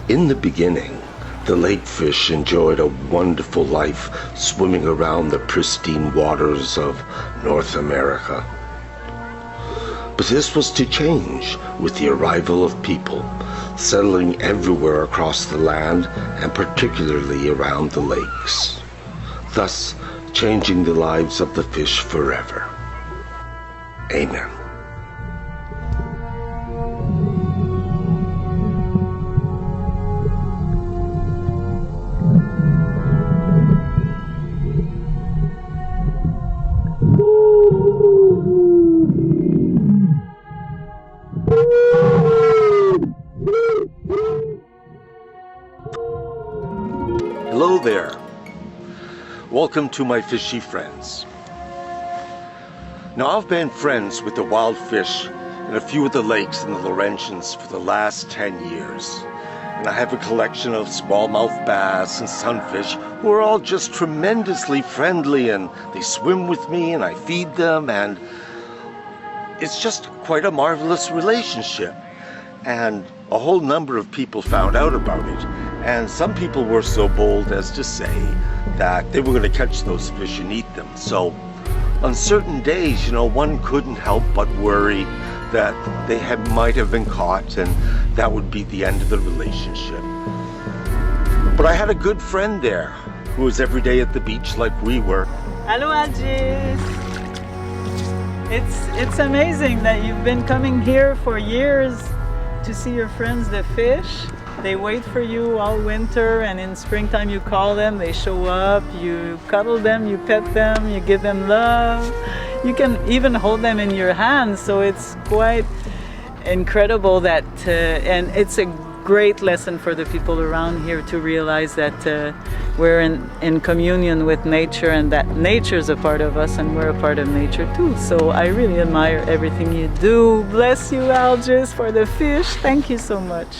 In the beginning, the lake fish enjoyed a wonderful life swimming around the pristine waters of North America. But this was to change with the arrival of people, settling everywhere across the land and particularly around the lakes, thus changing the lives of the fish forever. Amen. Hello there. Welcome to my fishy friends. Now, I've been friends with the wild fish in a few of the lakes in the Laurentians for the last 10 years. And I have a collection of smallmouth bass and sunfish who are all just tremendously friendly, and they swim with me and I feed them, and it's just quite a marvelous relationship. And a whole number of people found out about it, and some people were so bold as to say that they were going to catch those fish and eat them. So on certain days, one couldn't help but worry that they might have been caught, and that would be the end of the relationship. But I had a good friend there who was every day at the beach like we were. Hello, Algis. It's amazing that you've been coming here for years to see your friends, the fish. They wait for you all winter, and in springtime you call them, they show up, you cuddle them, you pet them, you give them love. You can even hold them in your hands, so it's quite incredible that, and it's a great lesson for the people around here to realize that we're in communion with nature, and that nature is a part of us and we're a part of nature too. So I really admire everything you do. Bless you, Algis, for the fish. Thank you so much.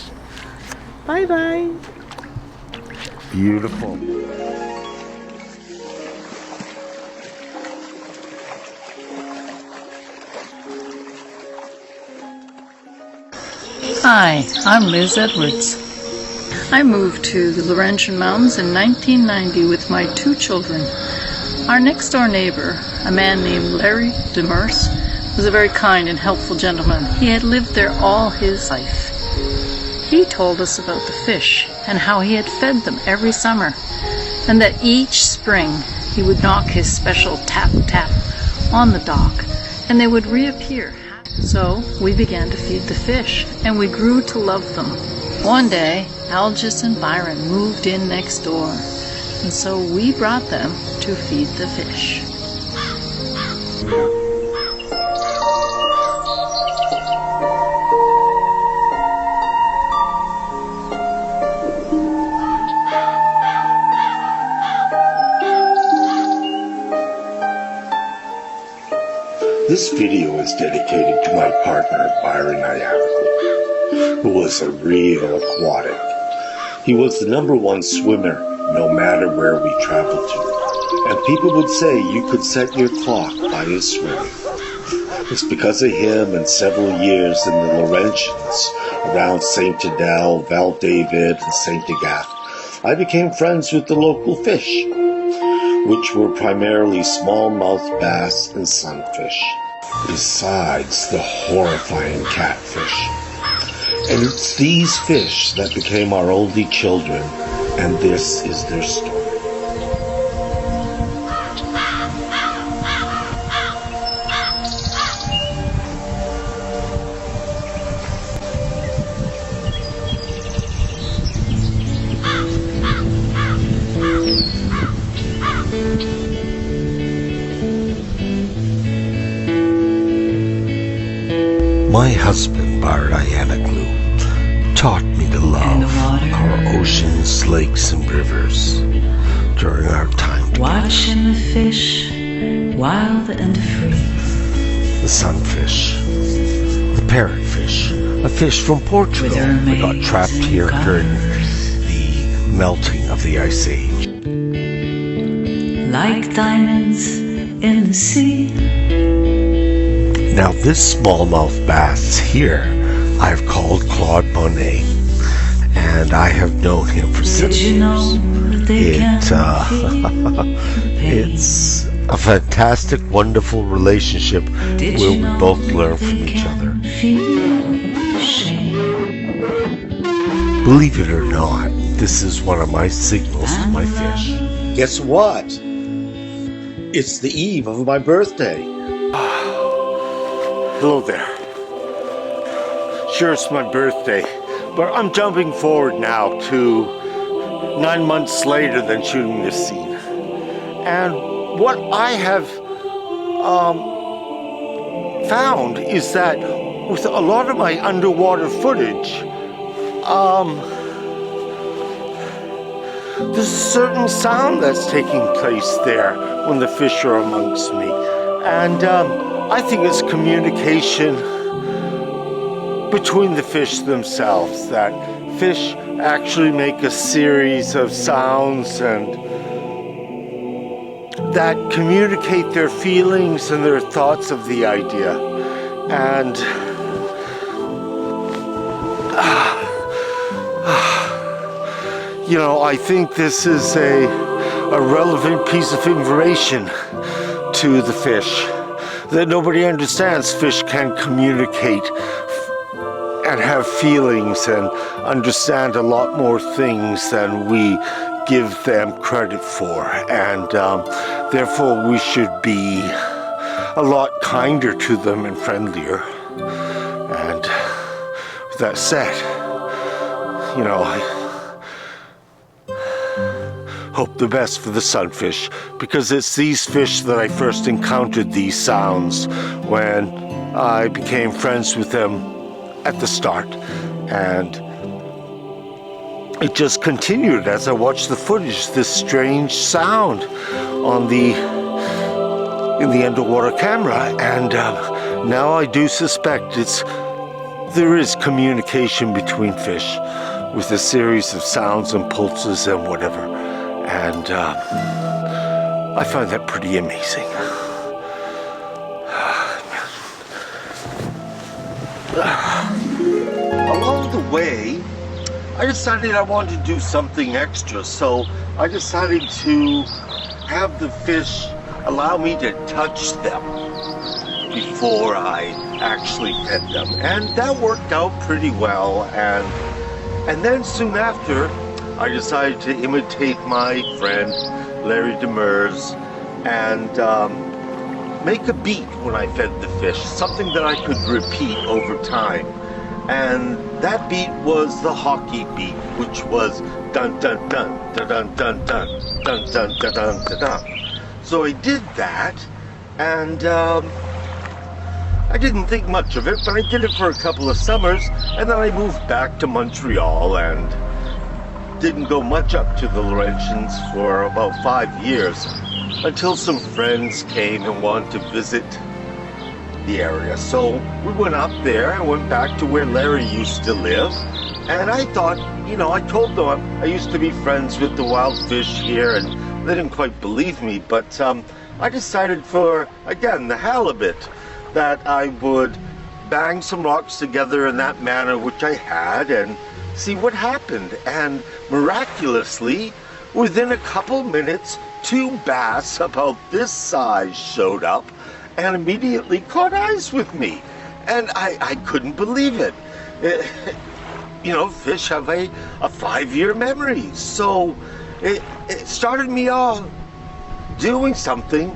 Bye bye. Beautiful. Hi, I'm Liz Edwards. I moved to the Laurentian Mountains in 1990 with my 2 children. Our next door neighbor, a man named Larry Demers, was a very kind and helpful gentleman. He had lived there all his life. He told us about the fish and how he had fed them every summer, and that each spring he would knock his special tap tap on the dock and they would reappear. So we began to feed the fish, and we grew to love them. One day, Algis and Byron moved in next door, and so we brought them to feed the fish. This video is dedicated to my partner, Byron Iannico, who was a real aquatic. He was the #1 swimmer no matter where we traveled to, and people would say you could set your clock by his swimming. It's because of him and several years in the Laurentians around St. Adele, Val David, and St. Agathe, I became friends with the local fish, which were primarily smallmouth bass and sunfish, besides the horrifying catfish. And it's these fish that became our only children, and this is their story. My husband, Byron Iannico, taught me to love our oceans, lakes, and rivers during our time together. Watching the fish, wild and free. The sunfish, the parrotfish, a fish from Portugal that got trapped here during the melting of the Ice Age. Like diamonds in the sea. Now this smallmouth bass here I've called Claude Monet, and I have known him for 7 Did you years. know that they can feel the pain? It's a fantastic, wonderful relationship Did where you we know both that learn from they each can other. feel shame? Believe it or not, this is one of my signals with my fish. Guess what? It's the eve of my birthday. Hello there. Sure, it's my birthday, but I'm jumping forward now to 9 months later than shooting this scene. And what I have found is that with a lot of my underwater footage, there's a certain sound that's taking place there when the fish are amongst me. And I think it's communication between the fish themselves, that fish actually make a series of sounds and that communicate their feelings and their thoughts of the idea. And you know, I think this is a relevant piece of information to the fish, that nobody understands. Fish can communicate and have feelings and understand a lot more things than we give them credit for, and therefore we should be a lot kinder to them and friendlier. And with that said, you know, I hope the best for the sunfish, because it's these fish that I first encountered these sounds when I became friends with them at the start, and it just continued as I watched the footage, this strange sound in the underwater camera, and now I do suspect there is communication between fish with a series of sounds and pulses and whatever, and I find that pretty amazing. Along the way, I decided I wanted to do something extra, so I decided to have the fish allow me to touch them before I actually fed them, and that worked out pretty well. And then soon after, I decided to imitate my friend Larry Demers and make a beat when I fed the fish, something that I could repeat over time. And that beat was the hockey beat, which was dun dun dun dun dun dun dun dun dun dun dun dun dun. So I did that, and I didn't think much of it, but I did it for a couple of summers, and then I moved back to Montreal and didn't go much up to the Laurentians for about 5 years, until some friends came and wanted to visit the area. So we went up there and went back to where Larry used to live, and I thought, you know, I told them I used to be friends with the wild fish here, and they didn't quite believe me, but I decided for, again, the halibut, that I would bang some rocks together in that manner, which I had, and see what happened. And miraculously, within a couple minutes, 2 bass about this size showed up and immediately caught eyes with me. And I couldn't believe it. You know, fish have a 5-year memory. So it started me off doing something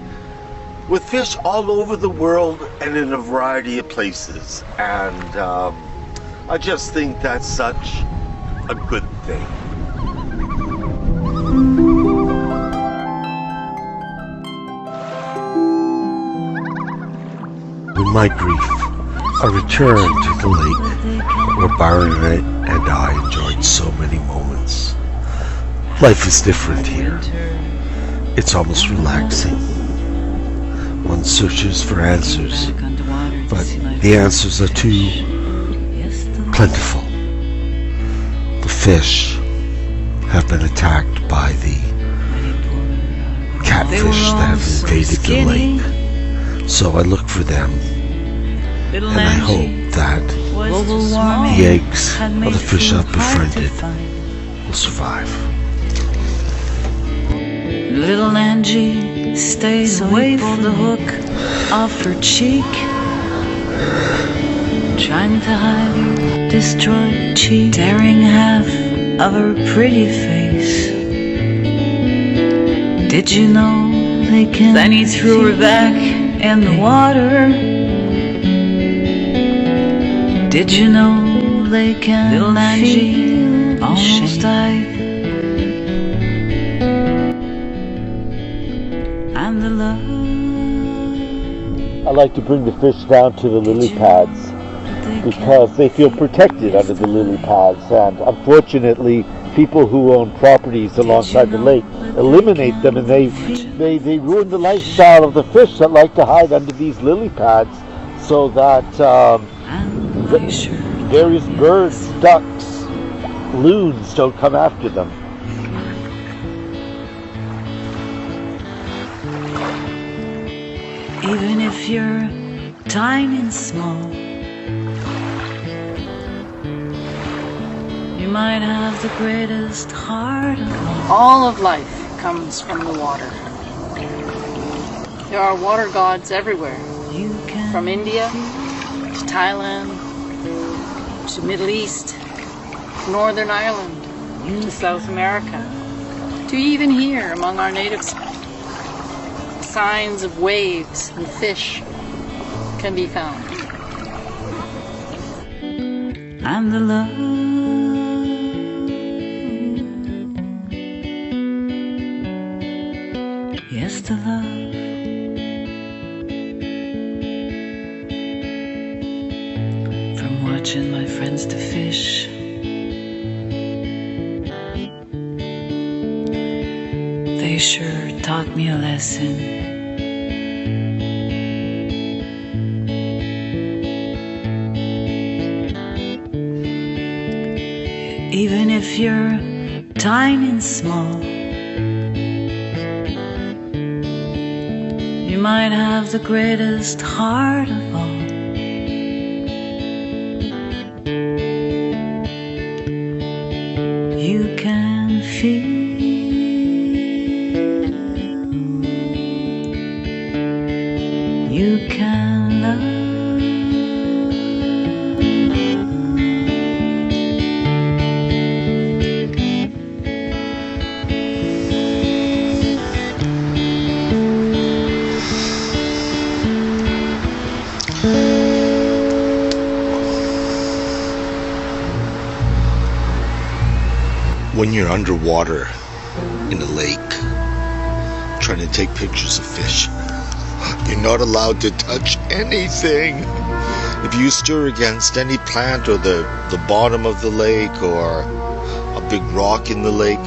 with fish all over the world and in a variety of places. And I just think that's such a good thing. In my grief, I returned to the lake where Byron and I enjoyed so many moments. Life is different here. It's almost relaxing. One searches for answers, but the answers are too plentiful. The fish have been attacked by the catfish that have invaded the lake. So I look for them, and I hope that Global warming The eggs had of made the fish food I've hard to befriended find. will survive. Little Angie stays away from the hook off her cheek, trying to hide her destroyed cheek, tearing half of her pretty face. Did you know they can? Then he threw her back in the water. Did you know they can? Little Angie almost died. And the love. I like to bring the fish down to the lily pads because they feel protected under the lily pads, and unfortunately people who own properties alongside the lake eliminate them, and they ruin the lifestyle of the fish that like to hide under these lily pads, so that various birds, ducks, loons don't come after them. Even if you're tiny and small, you might have the greatest heart of all. All of life comes from the water. There are water gods everywhere, You can from India to Thailand to Middle East, Northern Ireland to South America, to even here among our natives. Signs of waves and fish can be found. and the love. Yes, the love. From watching my friends to fish, they sure taught me a lesson. Even if you're tiny and small, you might have the greatest heart of all. You can feel, you can love. When you're underwater in a lake trying to take pictures of fish, you're not allowed to touch anything. If you stir against any plant or the bottom of the lake or a big rock in the lake,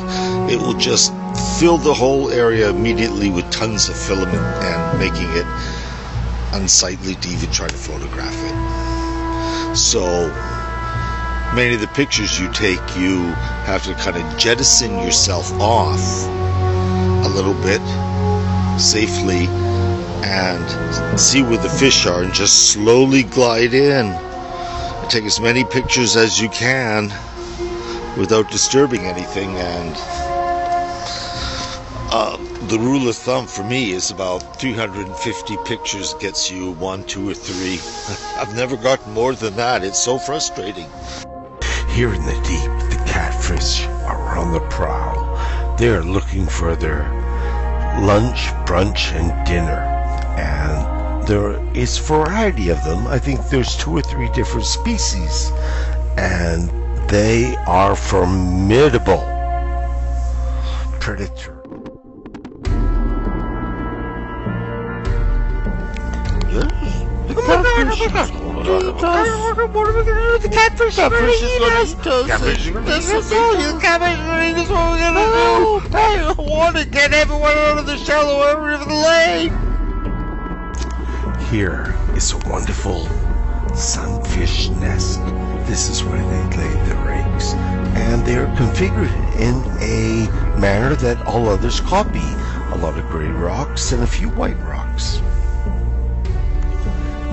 it will just fill the whole area immediately with tons of filament and making it unsightly to even try to photograph it. So many of the pictures you take, you have to kind of jettison yourself off a little bit safely and see where the fish are and just slowly glide in and take as many pictures as you can without disturbing anything. And the rule of thumb for me is about 350 pictures gets you 1, 2, or 3. I've never gotten more than that. It's so frustrating. Here in the deep, the catfish are on the prowl. They are looking for their lunch, brunch, and dinner. And there is a variety of them. I think there's 2 or 3 different species. And they are formidable predators. The catfish. What are we gonna do with the catfish? Catfish is gonna eat us. Catfish is gonna eat us. Catfish is gonna eat us. What are we gonna do? I want to get everyone out of the shallow area of the lake. Here is a wonderful sunfish nest. This is where they lay their eggs, and they are configured in a manner that all others copy. A lot of gray rocks and a few white rocks.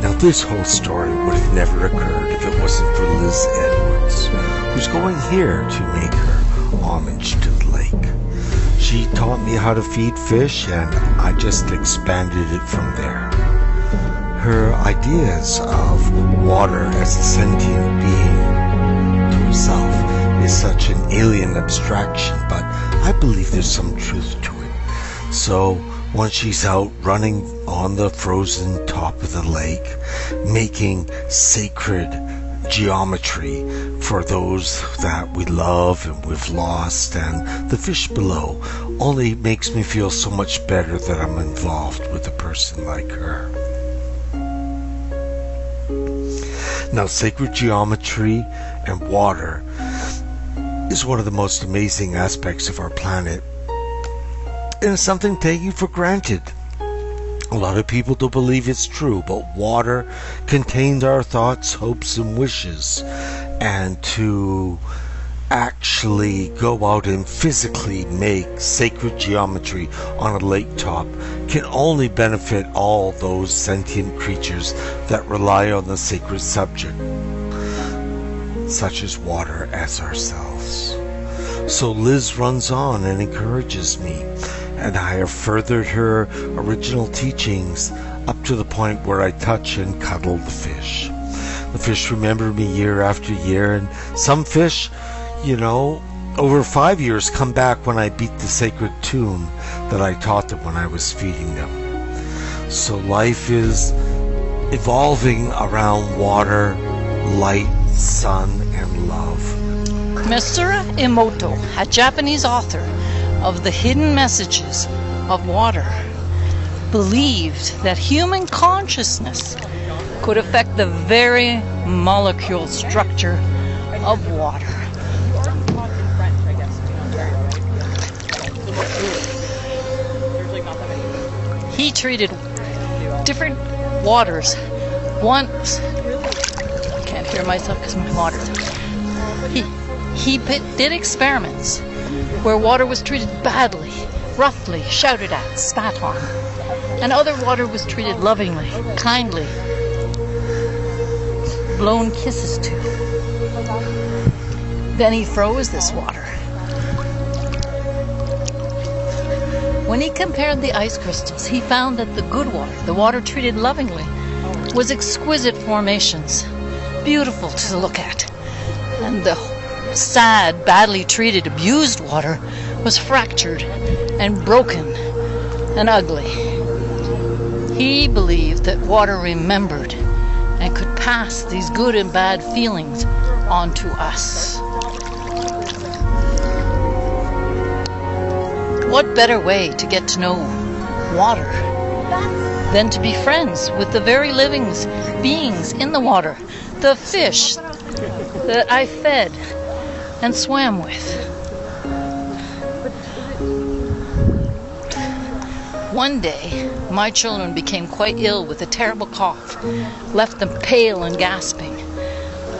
Now this whole story would have never occurred if it wasn't for Liz Edwards, who's going here to make her homage to the lake. She taught me how to feed fish, and I just expanded it from there. Her ideas of water as a sentient being to herself is such an alien abstraction, but I believe there's some truth to it. So when she's out running on the frozen top of the lake, making sacred geometry for those that we love and we've lost, and the fish below, only makes me feel so much better that I'm involved with a person like her. Now, sacred geometry and water is one of the most amazing aspects of our planet, and it's something taken for granted. A lot of people don't believe it's true, but water contains our thoughts, hopes, and wishes, and to actually go out and physically make sacred geometry on a lake top can only benefit all those sentient creatures that rely on the sacred subject, such as water, as ourselves. So Liz runs on and encourages me, and I have furthered her original teachings up to the point where I touch and cuddle the fish. The fish remember me year after year, and some fish, over 5 years come back when I beat the sacred tune that I taught them when I was feeding them. So life is evolving around water, light, sun, and love. Masaru Emoto, a Japanese author of The Hidden Messages of Water, believed that human consciousness could affect the very molecule structure of water. He treated different waters once. I can't hear myself because my water's. He did experiments where water was treated badly, roughly, shouted at, spat on, and other water was treated lovingly, kindly, blown kisses to. Then he froze this water. When he compared the ice crystals, he found that the good water, the water treated lovingly, was exquisite formations, beautiful to look at. And the sad, badly treated, abused water was fractured and broken and ugly. He believed that water remembered and could pass these good and bad feelings on to us. What better way to get to know water than to be friends with the very living beings in the water, the fish that I fed and swam with. One day, my children became quite ill with a terrible cough, left them pale and gasping.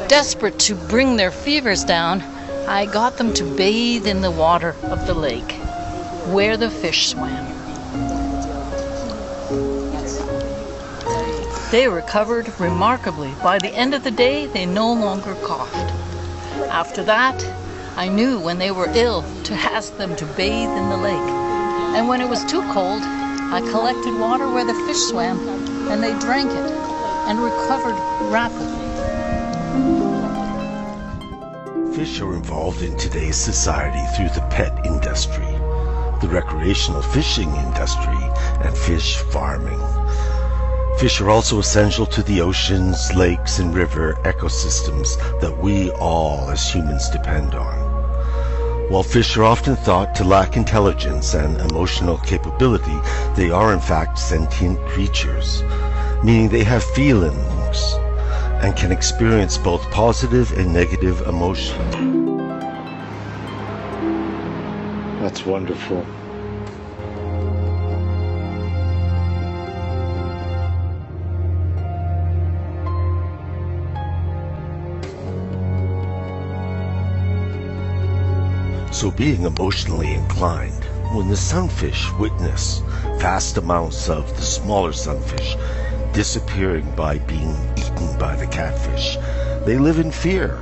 Desperate to bring their fevers down, I got them to bathe in the water of the lake, where the fish swam. They recovered remarkably. By the end of the day, they no longer coughed. After that, I knew when they were ill to ask them to bathe in the lake. And when it was too cold, I collected water where the fish swam, and they drank it and recovered rapidly. Fish are involved in today's society through the pet industry, the recreational fishing industry, and fish farming. Fish are also essential to the oceans, lakes, and river ecosystems that we all as humans depend on. While fish are often thought to lack intelligence and emotional capability, they are in fact sentient creatures, meaning they have feelings and can experience both positive and negative emotions. That's wonderful. So being emotionally inclined, when the sunfish witness vast amounts of the smaller sunfish disappearing by being eaten by the catfish. They live in fear.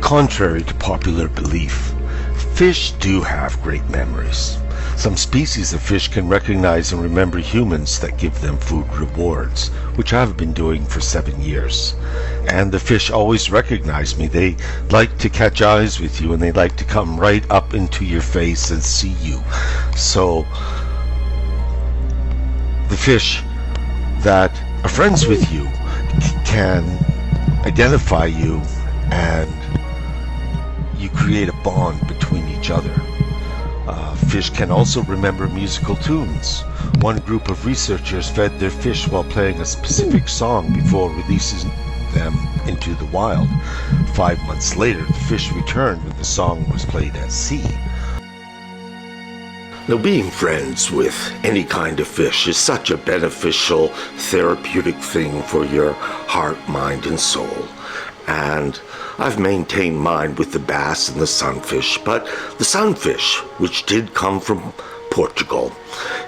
Contrary to popular belief, fish do have great memories. Some species of fish can recognize and remember humans that give them food rewards, which I've been doing for 7 years. And the fish always recognize me. They like to catch eyes with you, and they like to come right up into your face and see you. So the fish that are friends with you can identify you, and you create a bond between each other. Fish can also remember musical tunes. One group of researchers fed their fish while playing a specific song before releasing them into the wild. 5 months later, the fish returned when the song was played at sea. Now, being friends with any kind of fish is such a beneficial, therapeutic thing for your heart, mind, and soul. And I've maintained mine with the bass and the sunfish, but the sunfish, which did come from Portugal,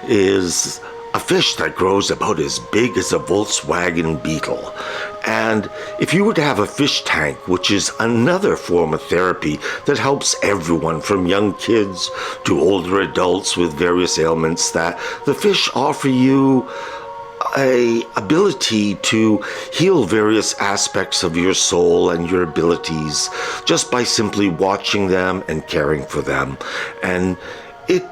is a fish that grows about as big as a Volkswagen Beetle. And if you were to have a fish tank, which is another form of therapy that helps everyone from young kids to older adults with various ailments, that the fish offer you a ability to heal various aspects of your soul and your abilities just by simply watching them and caring for them. And it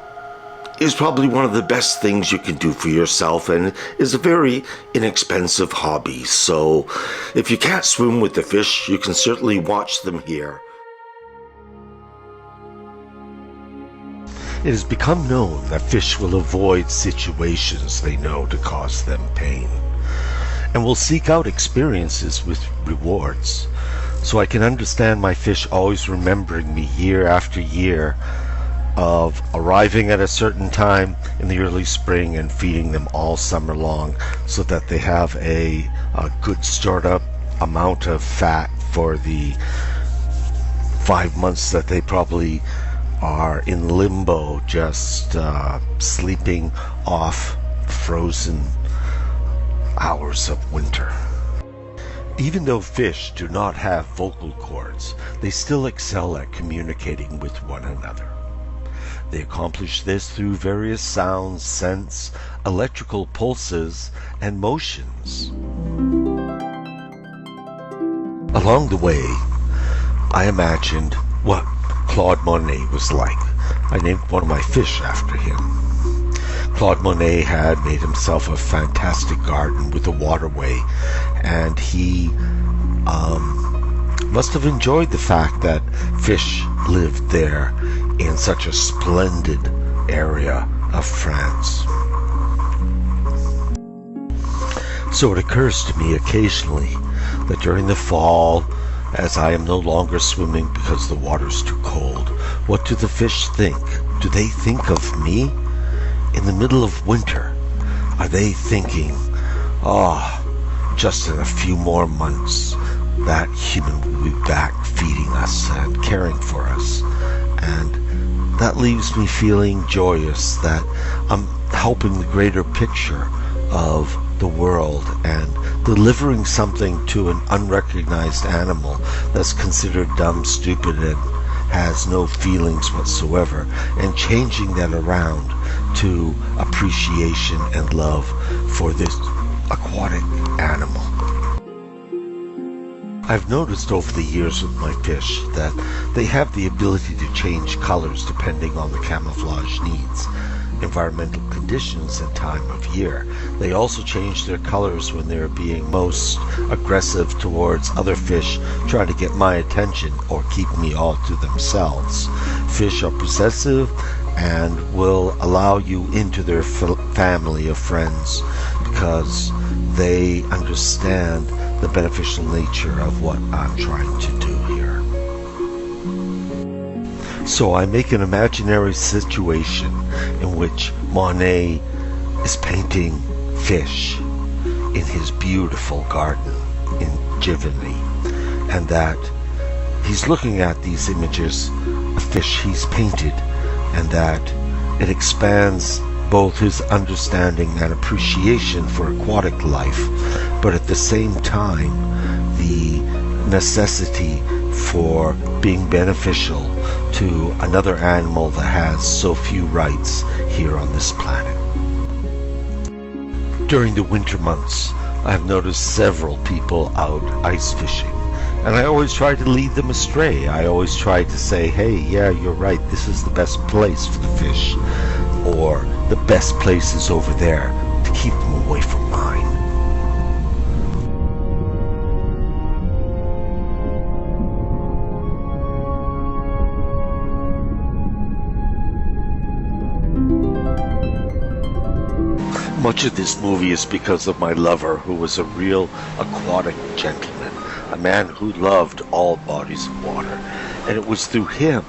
is probably one of the best things you can do for yourself, and is a very inexpensive hobby. So if you can't swim with the fish, you can certainly watch them here. It has become known that fish will avoid situations they know to cause them pain, and will seek out experiences with rewards. So I can understand my fish always remembering me year after year of arriving at a certain time in the early spring and feeding them all summer long, so that they have a good stored-up amount of fat for the 5 months that they probably are in limbo, just sleeping off frozen hours of winter. Even though fish do not have vocal cords, they still excel at communicating with one another. They accomplish this through various sounds, scents, electrical pulses, and motions. Along the way, I imagined what Claude Monet was like. I named one of my fish after him. Claude Monet had made himself a fantastic garden with a waterway, and he must have enjoyed the fact that fish lived there in such a splendid area of France. So it occurs to me occasionally that during the fall, as I am no longer swimming because the water's too cold, what do the fish think? Do they think of me? In the middle of winter, are they thinking, just in a few more months, that human will be back feeding us and caring for us? And that leaves me feeling joyous that I'm helping the greater picture of the world and delivering something to an unrecognized animal that's considered dumb, stupid, and has no feelings whatsoever, and changing that around to appreciation and love for this aquatic animal. I've noticed over the years with my fish that they have the ability to change colors depending on the camouflage needs, environmental conditions, and time of year. They also change their colors when they're being most aggressive towards other fish trying to get my attention or keep me all to themselves. Fish are possessive and will allow you into their family of friends because they understand the beneficial nature of what I'm trying to do here. So I make an imaginary situation in which Monet is painting fish in his beautiful garden in Giverny, and that he's looking at these images of fish he's painted, and that it expands both his understanding and appreciation for aquatic life, but at the same time, the necessity for being beneficial to another animal that has so few rights here on this planet. During the winter months, I have noticed several people out ice fishing, and I always try to lead them astray. I always try to say, hey, yeah, you're right, this is the best place for the fish, or the best place is over there, to keep them away from mine. Much of this movie is because of my lover, who was a real aquatic gentleman, a man who loved all bodies of water. And it was through him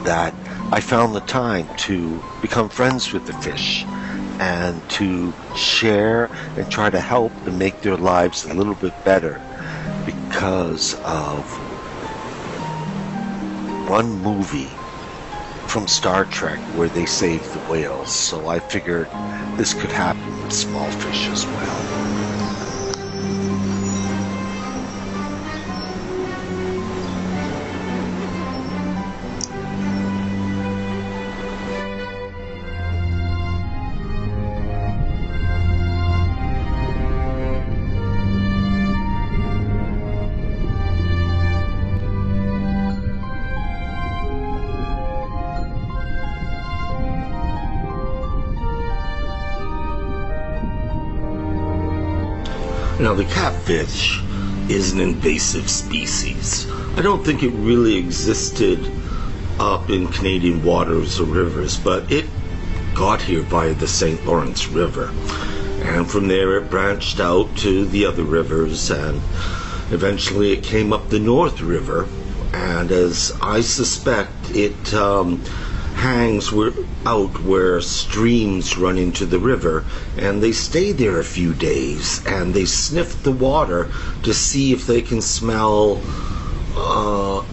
that I found the time to become friends with the fish and to share and try to help and make their lives a little bit better because of one movie from Star Trek where they saved the whales. So I figured this could happen with small fish as well. Now, the catfish is an invasive species. I don't think it really existed up in Canadian waters or rivers, but it got here via the St. Lawrence River. And from there it branched out to the other rivers, and eventually it came up the North River. And as I suspect, it hangs out where streams run into the river, and they stay there a few days and they sniff the water to see if they can smell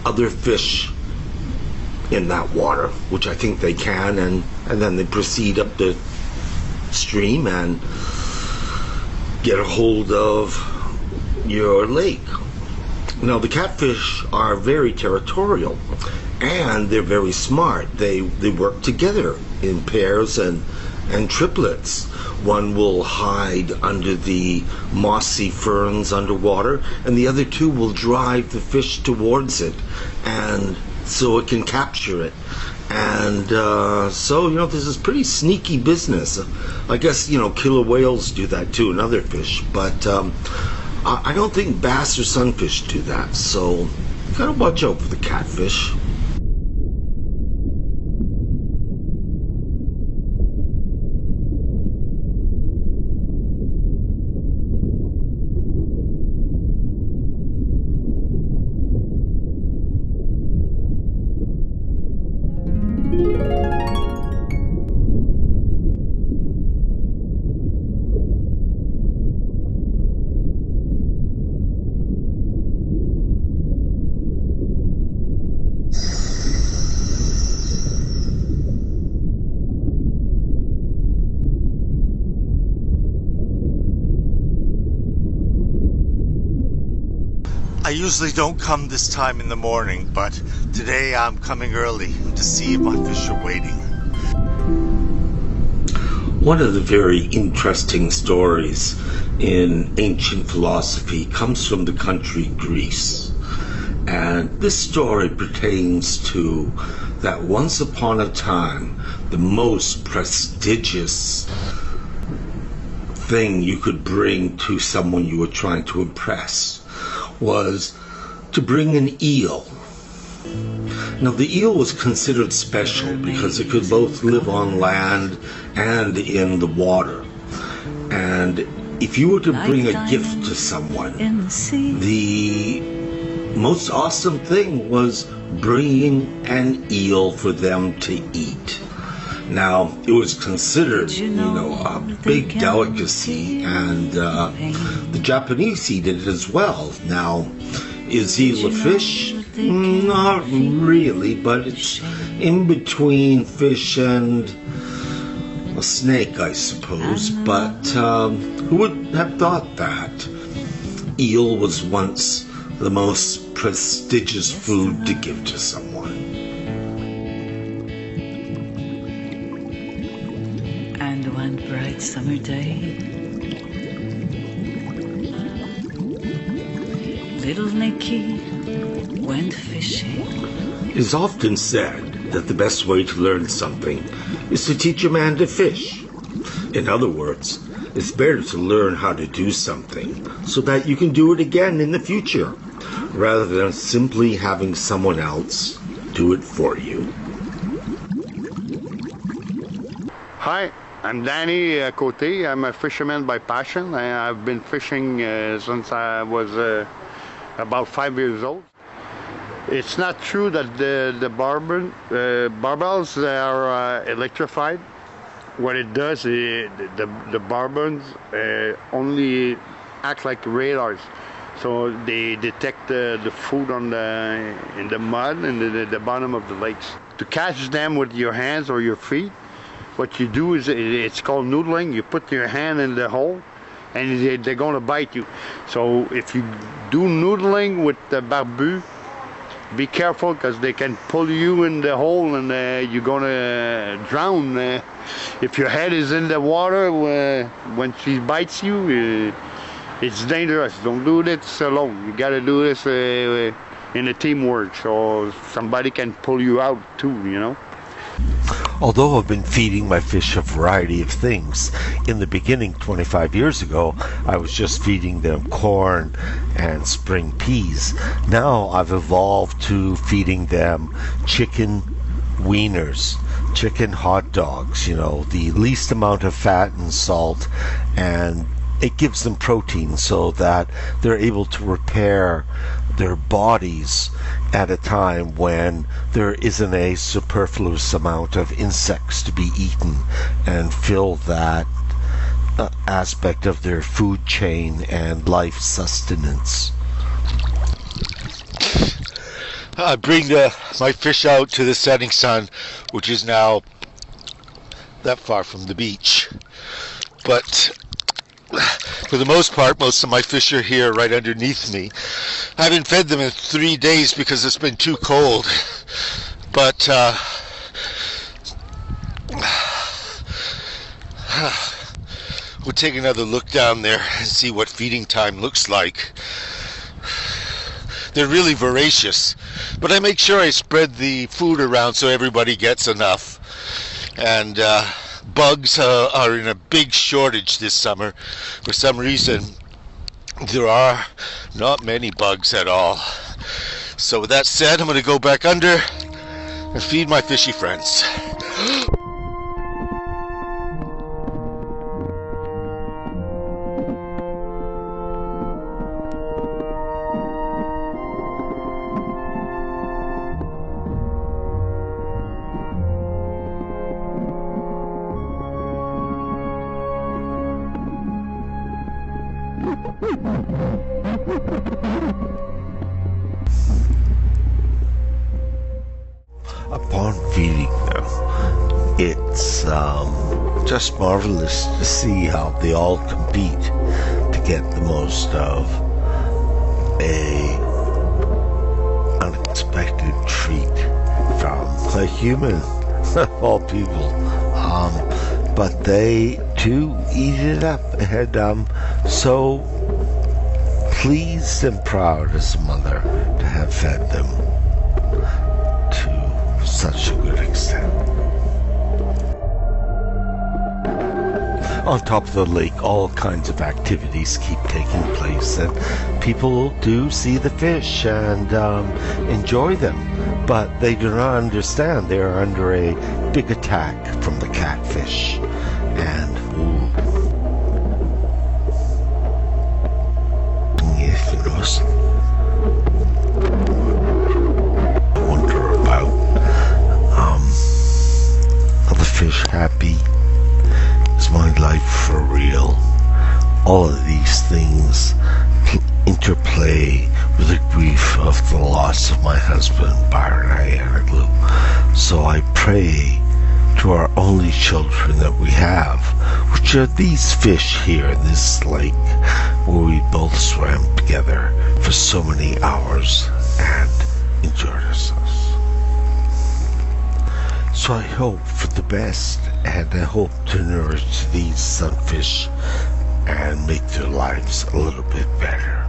other fish in that water, which I think they can, and then they proceed up the stream and get a hold of your lake. Now, the catfish are very territorial, and they're very smart. They work together in pairs and triplets. One will hide under the mossy ferns underwater, and the other two will drive the fish towards it, and so it can capture it. And so, this is pretty sneaky business. I guess, killer whales do that too, and other fish, but I don't think bass or sunfish do that, so you gotta watch out for the catfish. I usually don't come this time in the morning, but today I'm coming early to see if my fish are waiting. One of the very interesting stories in ancient philosophy comes from the country Greece. And this story pertains to that once upon a time, the most prestigious thing you could bring to someone you were trying to impress was to bring an eel. Now, the eel was considered special because it could both live on land and in the water. And if you were to bring a gift to someone, the most awesome thing was bringing an eel for them to eat. Now, it was considered, a big delicacy, and the Japanese eat it as well. Now, is eel a fish? Not really, but it's in between fish and a snake, I suppose, but who would have thought that? Eel was once the most prestigious food to give to someone. And one bright summer day, little Nicky went fishing. It is often said that the best way to learn something is to teach a man to fish. In other words, it's better to learn how to do something so that you can do it again in the future, rather than simply having someone else do it for you. Hi, I'm Danny Cote. I'm a fisherman by passion. I've been fishing since I was about 5 years old. It's not true that the barbels are electrified. What it does is the barbels only act like radars. So they detect the food in the mud and the bottom of the lakes. To catch them with your hands or your feet, what you do is, it's called noodling. You put your hand in the hole and they're going to bite you. So if you do noodling with the barbu, be careful, because they can pull you in the hole and you're going to drown. If your head is in the water when she bites you, it's dangerous. Don't do this alone. You got to do this in a teamwork, so somebody can pull you out too, you know. Although I've been feeding my fish a variety of things, in the beginning 25 years ago, I was just feeding them corn and spring peas. Now I've evolved to feeding them chicken wieners, chicken hot dogs, the least amount of fat and salt, and it gives them protein so that they're able to repair their bodies at a time when there isn't a superfluous amount of insects to be eaten, and fill that aspect of their food chain and life sustenance. I bring my fish out to the setting sun, which is now that far from the beach. But for the most part, most of my fish are here right underneath me. I haven't fed them in 3 days because it's been too cold. But we'll take another look down there and see what feeding time looks like. They're really voracious, but I make sure I spread the food around so everybody gets enough. And bugs are in a big shortage this summer. For some reason, there are not many bugs at all. So with that said, I'm going to go back under and feed my fishy friends. Upon feeding them, it's just marvelous to see how they all compete to get the most of a unexpected treat from a human, of all people. But they too eat it up, and I'm so pleased and proud as a mother to have fed them to such a good extent. On top of the lake, all kinds of activities keep taking place, and people do see the fish and enjoy them, but they do not understand they are under a big attack from the catfish. And if it was, I wonder about are the fish happy? Is my life for real? All of these things interplay with the grief of the loss of my husband, Byron Ianoglu. So I pray to our only children that we have, which are these fish here in this lake where we both swam together for so many hours and enjoyed ourselves. So I hope for the best, and I hope to nourish these sunfish and make their lives a little bit better.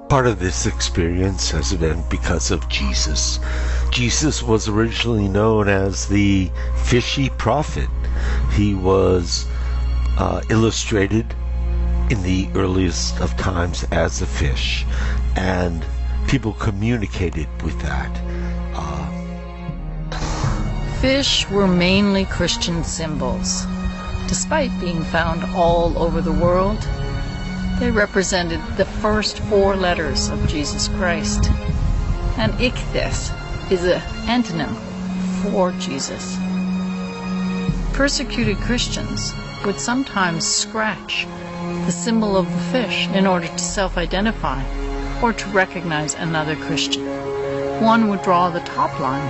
Part of this experience has been because of Jesus. Jesus was originally known as the fishy prophet. He was illustrated in the earliest of times as a fish, and people communicated with that. Fish were mainly Christian symbols. Despite being found all over the world, they represented the first 4 letters of Jesus Christ. And ichthys is an antonym for Jesus. Persecuted Christians would sometimes scratch the symbol of the fish in order to self-identify or to recognize another Christian. One would draw the top line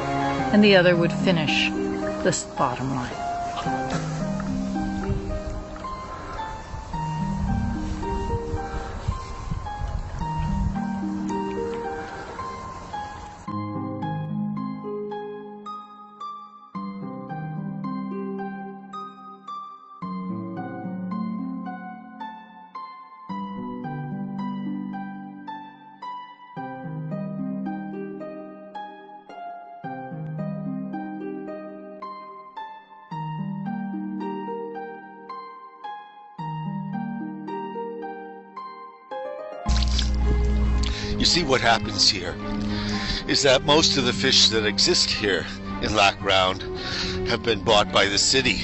and the other would finish the bottom line. You see, what happens here is that most of the fish that exist here in Lac Round have been bought by the city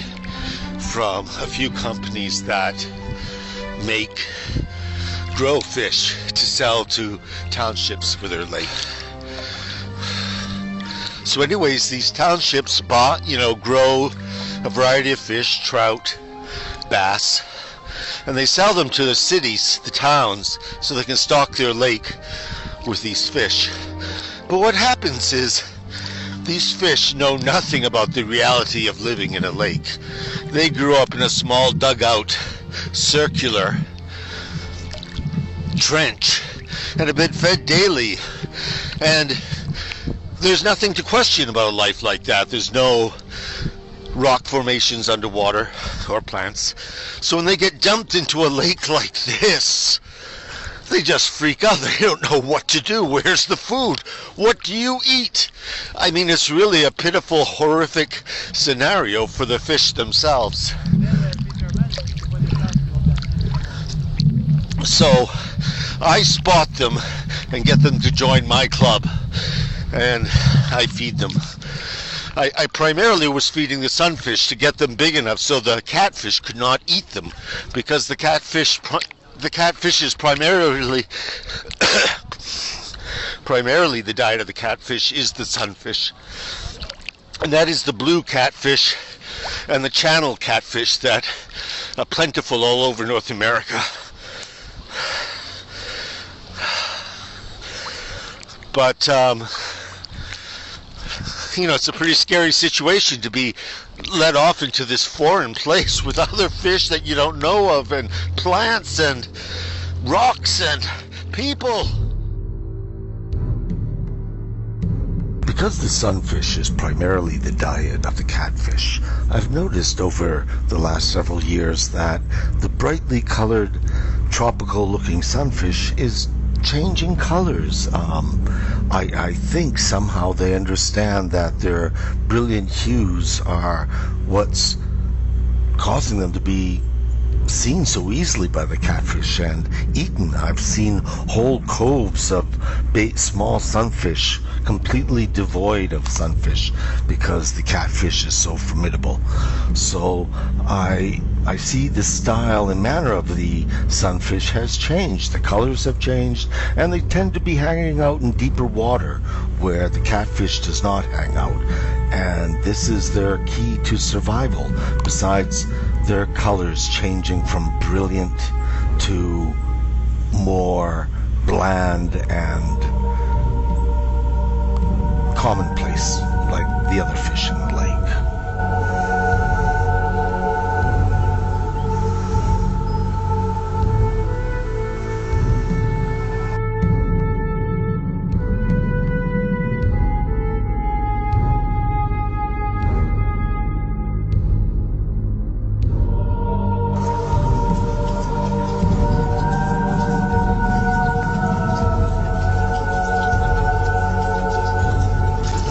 from a few companies that grow fish to sell to townships for their lake. So anyways, these townships grow a variety of fish, trout, bass, and they sell them to the cities, the towns, so they can stock their lake with these fish. But what happens is these fish know nothing about the reality of living in a lake. They grew up in a small dugout, circular trench, and have been fed daily. And there's nothing to question about a life like that. There's no rock formations underwater or plants. So when they get dumped into a lake like this, they just freak out. They don't know what to do. Where's the food? What do you eat? I mean, it's really a pitiful, horrific scenario for the fish themselves. So I spot them and get them to join my club, and I feed them. I primarily was feeding the sunfish to get them big enough so the catfish could not eat them, because the catfish is primarily the diet of the catfish is the sunfish, and that is the blue catfish and the channel catfish that are plentiful all over North America. But it's a pretty scary situation to be let off into this foreign place with other fish that you don't know of, and plants and rocks and people. Because the sunfish is primarily the diet of the catfish, I've noticed over the last several years that the brightly colored, tropical-looking sunfish is changing colors. I think somehow they understand that their brilliant hues are what's causing them to be seen so easily by the catfish and eaten. I've seen whole coves of small sunfish completely devoid of sunfish because the catfish is so formidable. So I see the style and manner of the sunfish has changed. The colors have changed, and they tend to be hanging out in deeper water where the catfish does not hang out. And this is their key to survival, besides their colors changing from brilliant to more bland and commonplace, like the other fish in the lake.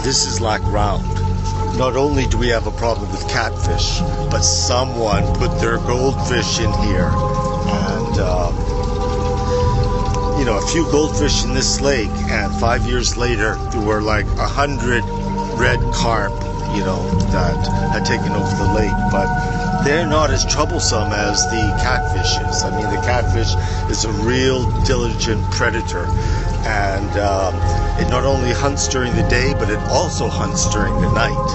This is Lac Round. Not only do we have a problem with catfish, but someone put their goldfish in here. And, a few goldfish in this lake, and 5 years later, there were like 100 red carp, that had taken over the lake. But they're not as troublesome as the catfish is. I mean, the catfish is a real diligent predator. And it not only hunts during the day, but it also hunts during the night.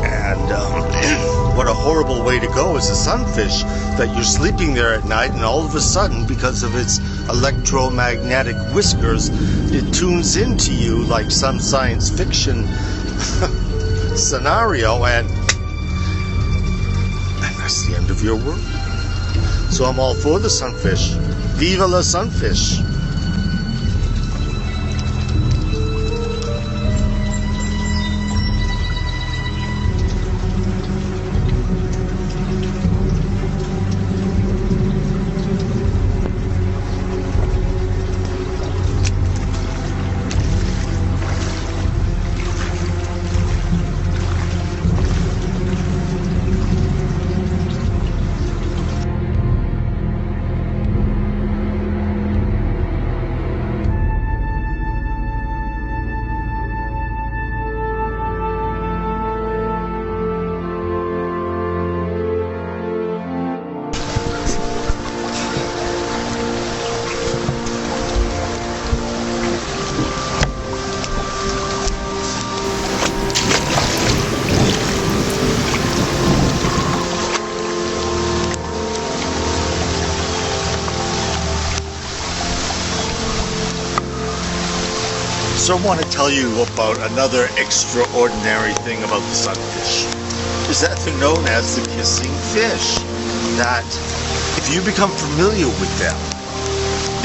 And what a horrible way to go as a sunfish, that you're sleeping there at night and all of a sudden, because of its electromagnetic whiskers, it tunes into you like some science fiction scenario, and that's the end of your world. So I'm all for the sunfish. Viva la sunfish! So I want to tell you about another extraordinary thing about the sunfish. Is that they're known as the kissing fish. That if you become familiar with them,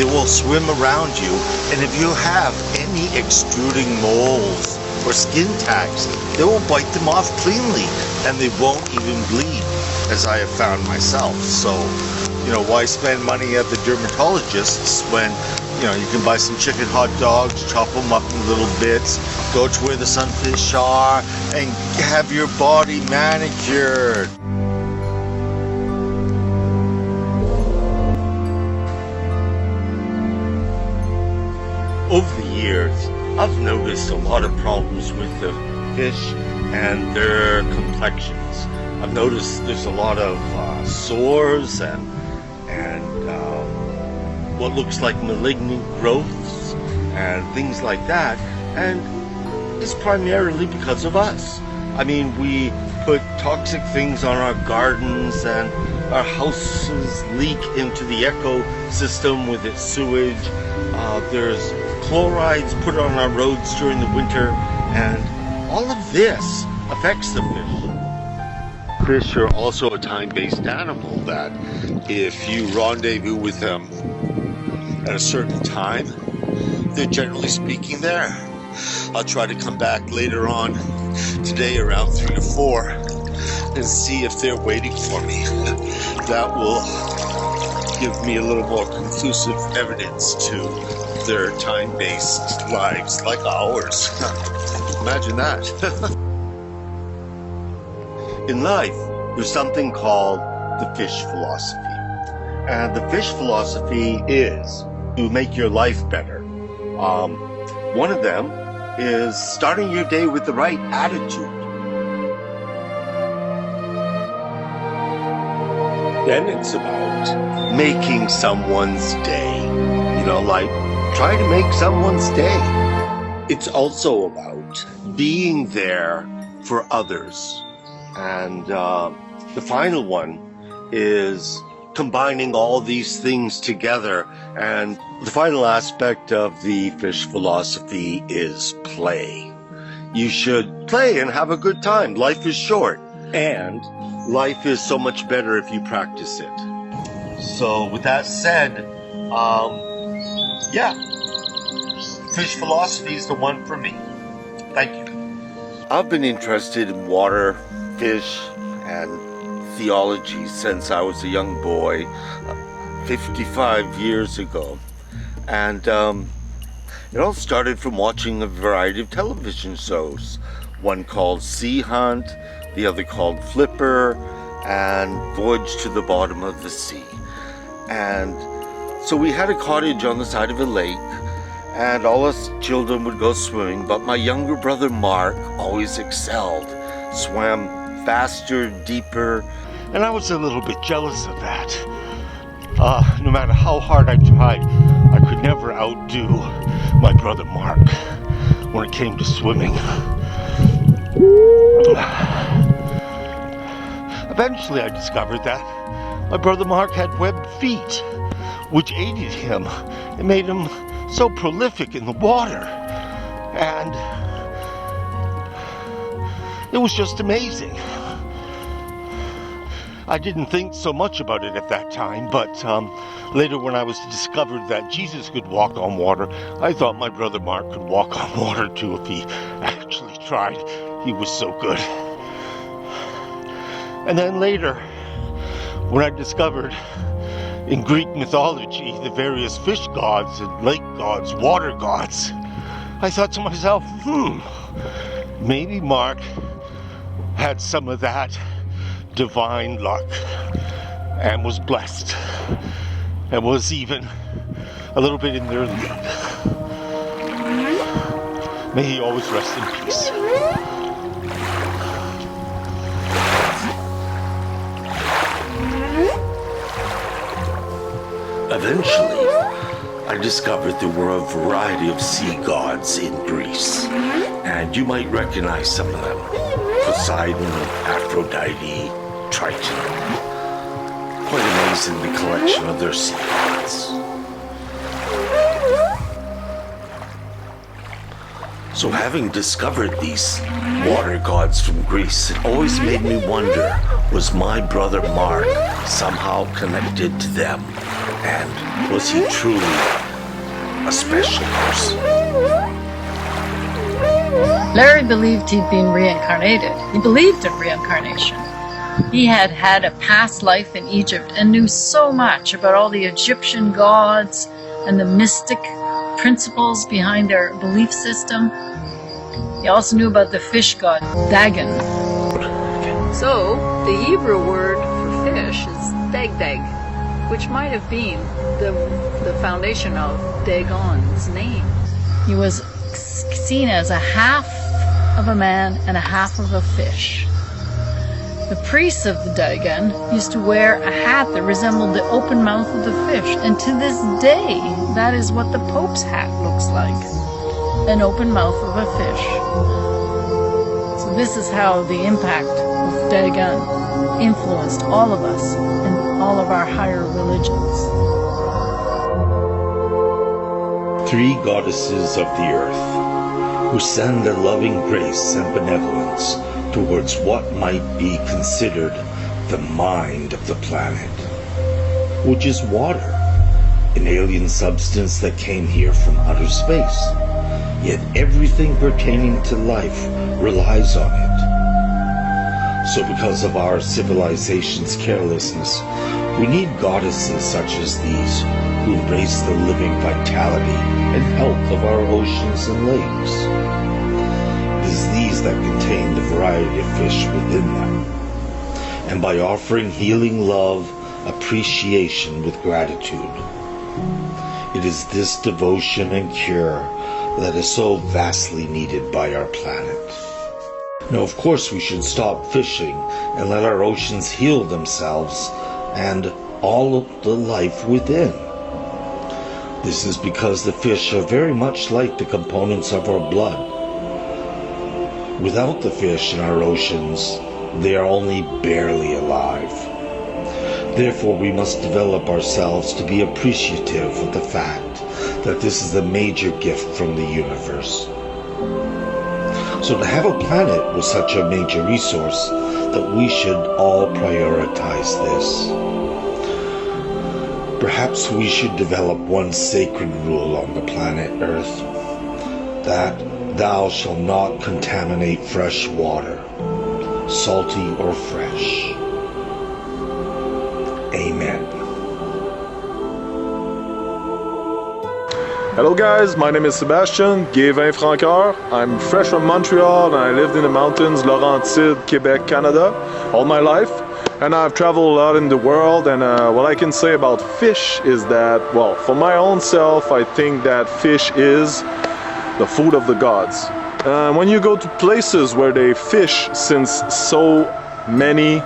they will swim around you, and if you have any extruding moles or skin tags, they will bite them off cleanly, and they won't even bleed, as I have found myself. So, why spend money at the dermatologists when you can buy some chicken hot dogs, chop them up in little bits, go to where the sunfish are, and have your body manicured. Over the years, I've noticed a lot of problems with the fish and their complexions. I've noticed there's a lot of sores and what looks like malignant growths and things like that, and it's primarily because of us. I mean, we put toxic things on our gardens, and our houses leak into the ecosystem with its sewage. There's chlorides put on our roads during the winter, and all of this affects the fish. Fish are also a time-based animal that if you rendezvous with them at a certain time, they're generally speaking there. I'll try to come back later on today around 3 to 4 and see if they're waiting for me. That will give me a little more conclusive evidence to their time-based lives like ours. Imagine that. In life, there's something called the fish philosophy. And the fish philosophy is to make your life better. One of them is starting your day with the right attitude. Then it's about making someone's day. Try to make someone's day. It's also about being there for others. And the final one is combining all these things together. And the final aspect of the fish philosophy is play. You should play and have a good time. Life is short. And life is so much better if you practice it. So with that said, yeah, fish philosophy is the one for me. Thank you. I've been interested in water, fish, and theology since I was a young boy, 55 years ago. And it all started from watching a variety of television shows. One called Sea Hunt, the other called Flipper, and Voyage to the Bottom of the Sea. And so we had a cottage on the side of a lake, and all us children would go swimming, but my younger brother Mark always excelled, swam faster, deeper, and I was a little bit jealous of that. No matter how hard I tried, I could never outdo my brother Mark when it came to swimming. Eventually I discovered that my brother Mark had webbed feet, which aided him and made him so prolific in the water. And it was just amazing. I didn't think so much about it at that time, but later when I was discovered that Jesus could walk on water, I thought my brother Mark could walk on water too if he actually tried. He was so good. And then later, when I discovered in Greek mythology the various fish gods and lake gods, water gods, I thought to myself, maybe Mark had some of that divine luck and was blessed and was even a little bit in their league. May he always rest in peace. Eventually, I discovered there were a variety of sea gods in Greece, and you might recognize some of them. Poseidon, Aphrodite, Triton. Quite amazing, the collection of their sea gods. So having discovered these water gods from Greece, it always made me wonder, was my brother Mark somehow connected to them? And was he truly a special person? Larry believed he'd been reincarnated. He believed in reincarnation. He had had a past life in Egypt and knew so much about all the Egyptian gods and the mystic principles behind their belief system. He also knew about the fish god, Dagon. So, the Hebrew word for fish is Dag, which might have been the foundation of Dagon's name. He was seen as a half of a man and a half of a fish. The priests of the Dagon used to wear a hat that resembled the open mouth of the fish, and to this day, that is what the Pope's hat looks like, an open mouth of a fish. So this is how the impact of Dagon influenced all of us and all of our higher religions. 3 goddesses of the earth, who send their loving grace and benevolence towards what might be considered the mind of the planet, which is water, an alien substance that came here from outer space. Yet everything pertaining to life relies on it. So because of our civilization's carelessness, we need goddesses such as these who embrace the living vitality and health of our oceans and lakes. It is these that contain the variety of fish within them. And by offering healing love, appreciation with gratitude, it is this devotion and cure that is so vastly needed by our planet. Now, of course, we should stop fishing and let our oceans heal themselves and all of the life within. This is because the fish are very much like the components of our blood. Without the fish in our oceans, they are only barely alive. Therefore, we must develop ourselves to be appreciative of the fact that this is a major gift from the universe. So to have a planet with such a major resource, that we should all prioritize this. Perhaps we should develop one sacred rule on the planet Earth, that thou shalt not contaminate fresh water, salty or fresh. Amen. Hello guys, my name is Sebastian, Guévin Francoeur. I'm fresh from Montreal and I lived in the mountains, Laurentides, Quebec, Canada, all my life. And I've traveled a lot in the world, and what I can say about fish is that, well, for my own self, I think that fish is the food of the gods. When you go to places where they fish since so many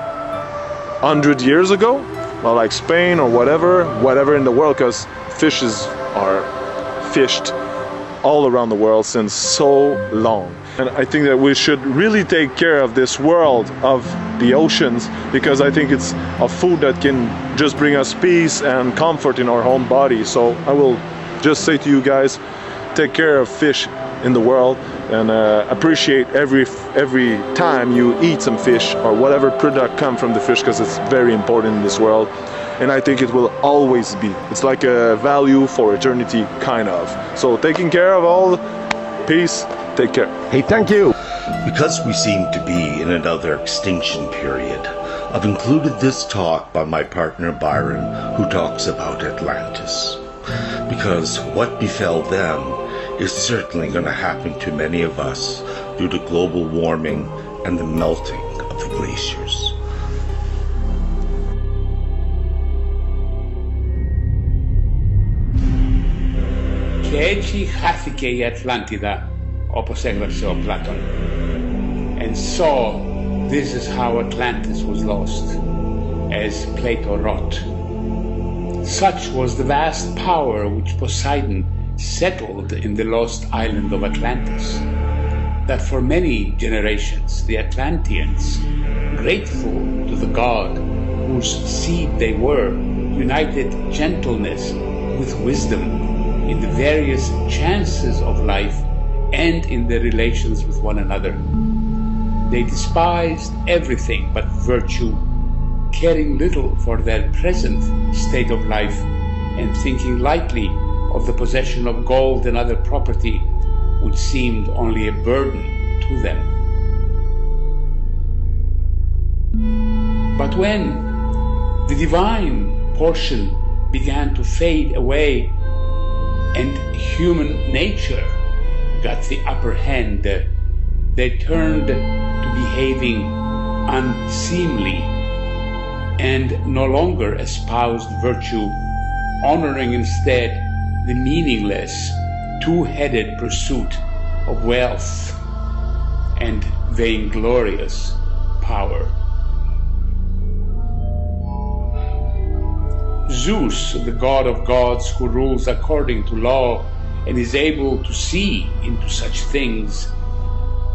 hundred years ago, well, like Spain or whatever in the world, because fishes are fished all around the world since so long. And I think that we should really take care of this world of the oceans, because I think it's a food that can just bring us peace and comfort in our own body. So I will just say to you guys, take care of fish in the world, and appreciate every time you eat some fish or whatever product come from the fish, because it's very important in this world. And I think it will always be. It's like a value for eternity, kind of. So taking care of all, peace, take care. Hey, thank you. Because we seem to be in another extinction period, I've included this talk by my partner Byron, who talks about Atlantis. Because what befell them is certainly going to happen to many of us due to global warming and the melting of the glaciers. Και έτσι χάθηκε η Ατλάντιδα, όπως έγραψε ο Πλάτων. And so, this is how Atlantis was lost, as Plato wrote. Such was the vast power which Poseidon settled in the lost island of Atlantis, that for many generations the Atlanteans, grateful to the god whose seed they were, united gentleness with wisdom in the various chances of life and in their relations with one another. They despised everything but virtue, caring little for their present state of life and thinking lightly of the possession of gold and other property, which seemed only a burden to them. But when the divine portion began to fade away and human nature got the upper hand, they turned to behaving unseemly and no longer espoused virtue, honoring instead the meaningless, two-headed pursuit of wealth and vainglorious power. Zeus, the god of gods who rules according to law and is able to see into such things,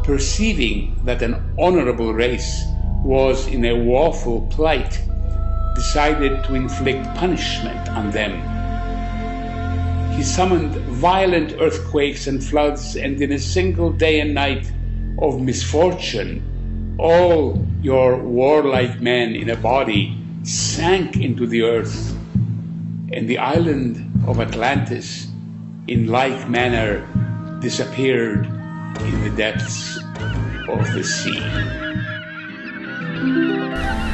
perceiving that an honorable race was in a woeful plight, decided to inflict punishment on them. He summoned violent earthquakes and floods, and in a single day and night of misfortune, all your warlike men in a body sank into the earth, and the island of Atlantis in like manner disappeared in the depths of the sea.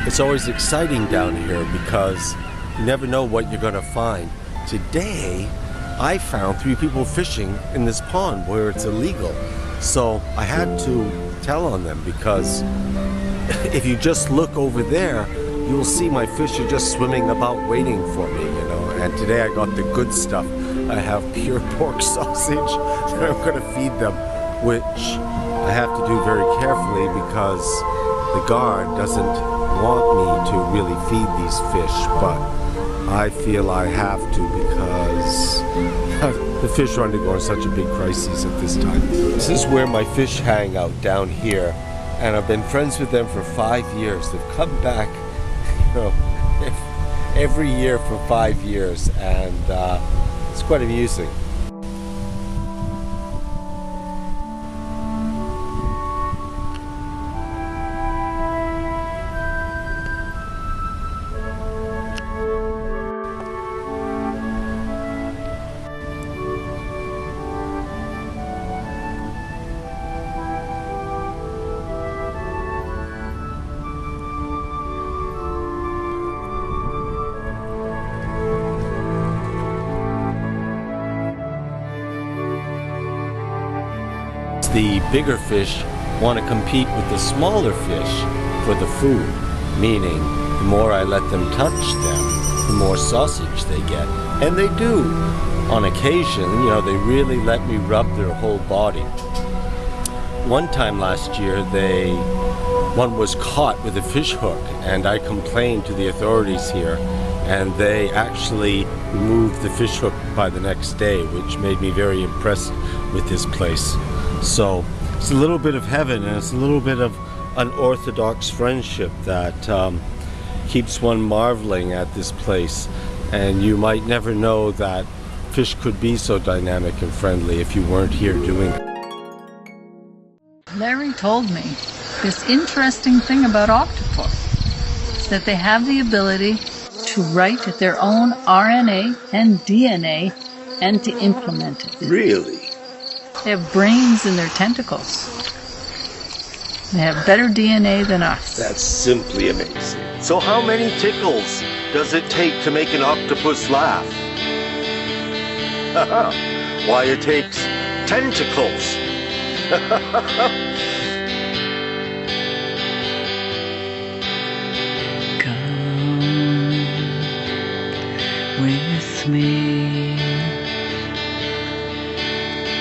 It's always exciting down here because you never know what you're going to find. Today, I found 3 people fishing in this pond where it's illegal. So I had to tell on them, because if you just look over there, you will see my fish are just swimming about waiting for me, you know. And today I got the good stuff. I have pure pork sausage that I'm going to feed them, which I have to do very carefully because the guard doesn't want me to really feed these fish, but I feel I have to because the fish are undergoing such a big crisis at this time. This is where my fish hang out, down here, and I've been friends with them for 5 years. They've come back, you know, every year for 5 years, and it's quite amusing. the bigger fish want to compete with the smaller fish for the food, meaning the more I let them touch them, the more sausage they get. And they do. On occasion, they really let me rub their whole body. One time last year, one was caught with a fish hook, and I complained to the authorities here, and they actually removed the fish hook by the next day, which made me very impressed with this place. So it's a little bit of heaven, and it's a little bit of unorthodox friendship that keeps one marveling at this place. And you might never know that fish could be so dynamic and friendly if you weren't here doing it. Larry told me this interesting thing about octopus is that they have the ability to write their own RNA and DNA and to implement it. Really? They have brains in their tentacles. They have better DNA than us. That's simply amazing. So how many tickles does it take to make an octopus laugh? Why, it takes tentacles. With me,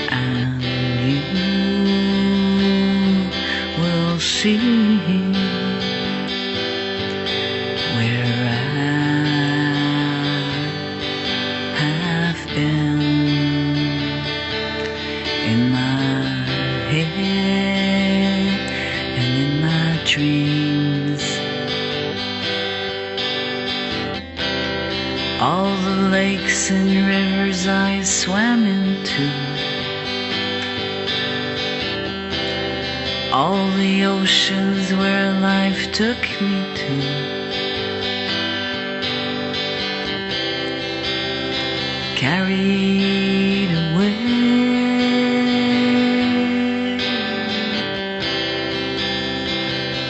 and you will see where I have been in my head and in my dreams. All the lakes and rivers I swam into, all the oceans where life took me to, carried away,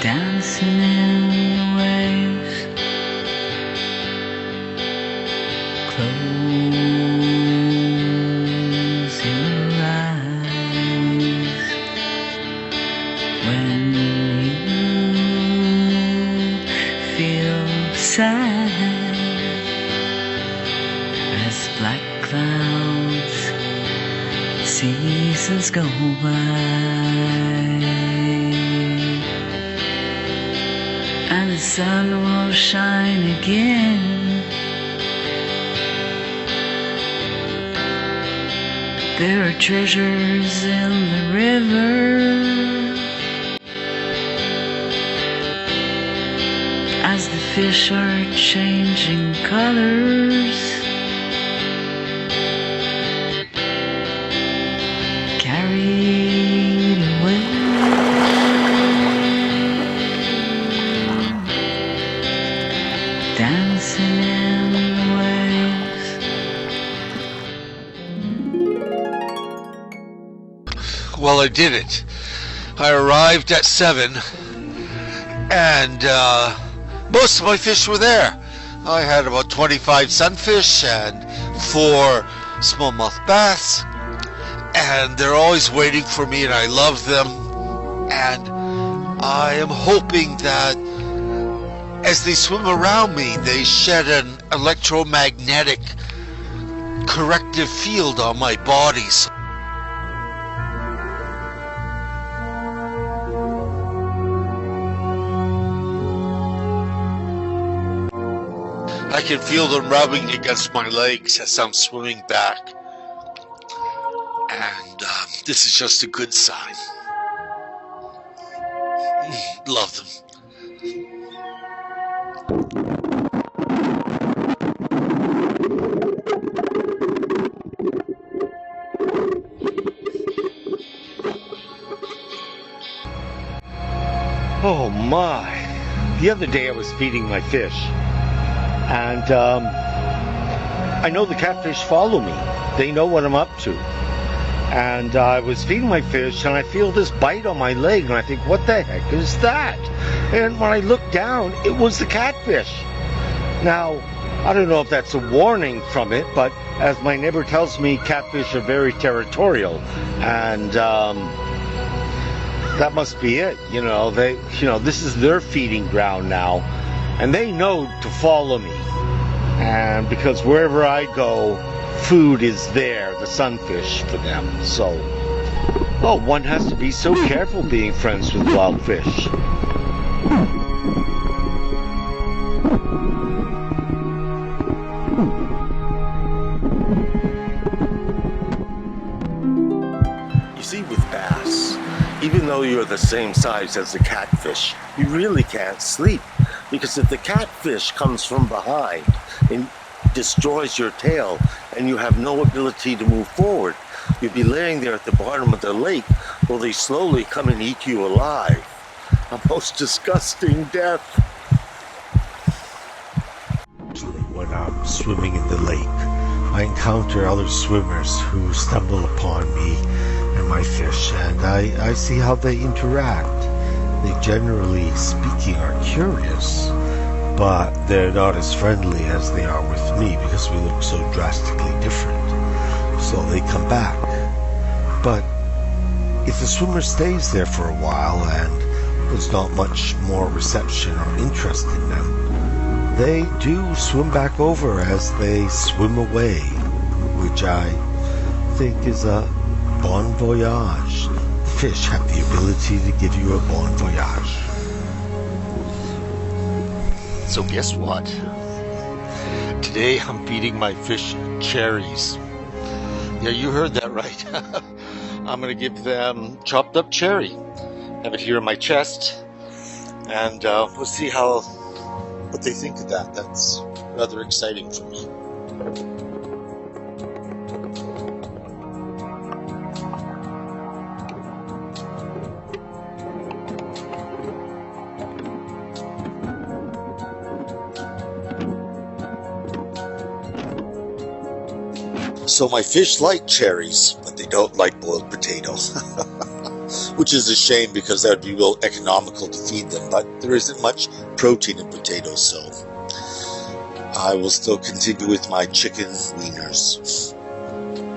dancing in the waves. Close your eyes when you feel sad as black clouds, seasons go by, and the sun will shine again. There are treasures in the river, as the fish are changing colors, carried away, dancing in the waves. Well, I did it. I arrived at 7, and most of my fish were there. I had about 25 sunfish and 4 smallmouth bass, and they're always waiting for me, and I love them. And I am hoping that as they swim around me, they shed an electromagnetic corrective field on my body. I can feel them rubbing against my legs as I'm swimming back. And this is just a good sign. Love them. Oh my. The other day I was feeding my fish, and I know the catfish follow me. They know what I'm up to. And I was feeding my fish, and I feel this bite on my leg, and I think, what the heck is that? And when I looked down, it was the catfish. Now, I don't know if that's a warning from it, but as my neighbor tells me, catfish are very territorial, and that must be it. This is their feeding ground now, and they know to follow me. And because wherever I go, food is there, the sunfish for them. So, one has to be so careful being friends with wild fish. You see, with bass, even though you're the same size as the catfish, you really can't sleep. Because if the catfish comes from behind and destroys your tail and you have no ability to move forward, you'll be laying there at the bottom of the lake while they slowly come and eat you alive. A most disgusting death. When I'm swimming in the lake, I encounter other swimmers who stumble upon me and my fish, and I see how they interact. They, generally speaking, are curious, but they're not as friendly as they are with me because we look so drastically different. So they come back. But if the swimmer stays there for a while and there's not much more reception or interest in them, they do swim back over as they swim away, which I think is a bon voyage. Fish have the ability to give you a bon voyage. So guess what? Today I'm feeding my fish cherries. Yeah, you heard that right. I'm going to give them chopped up cherry. Have it here in my chest. And we'll see what they think of that. That's rather exciting for me. So my fish like cherries, but they don't like boiled potatoes. Which is a shame because that would be real economical to feed them, but there isn't much protein in potatoes, so I will still continue with my chicken wieners.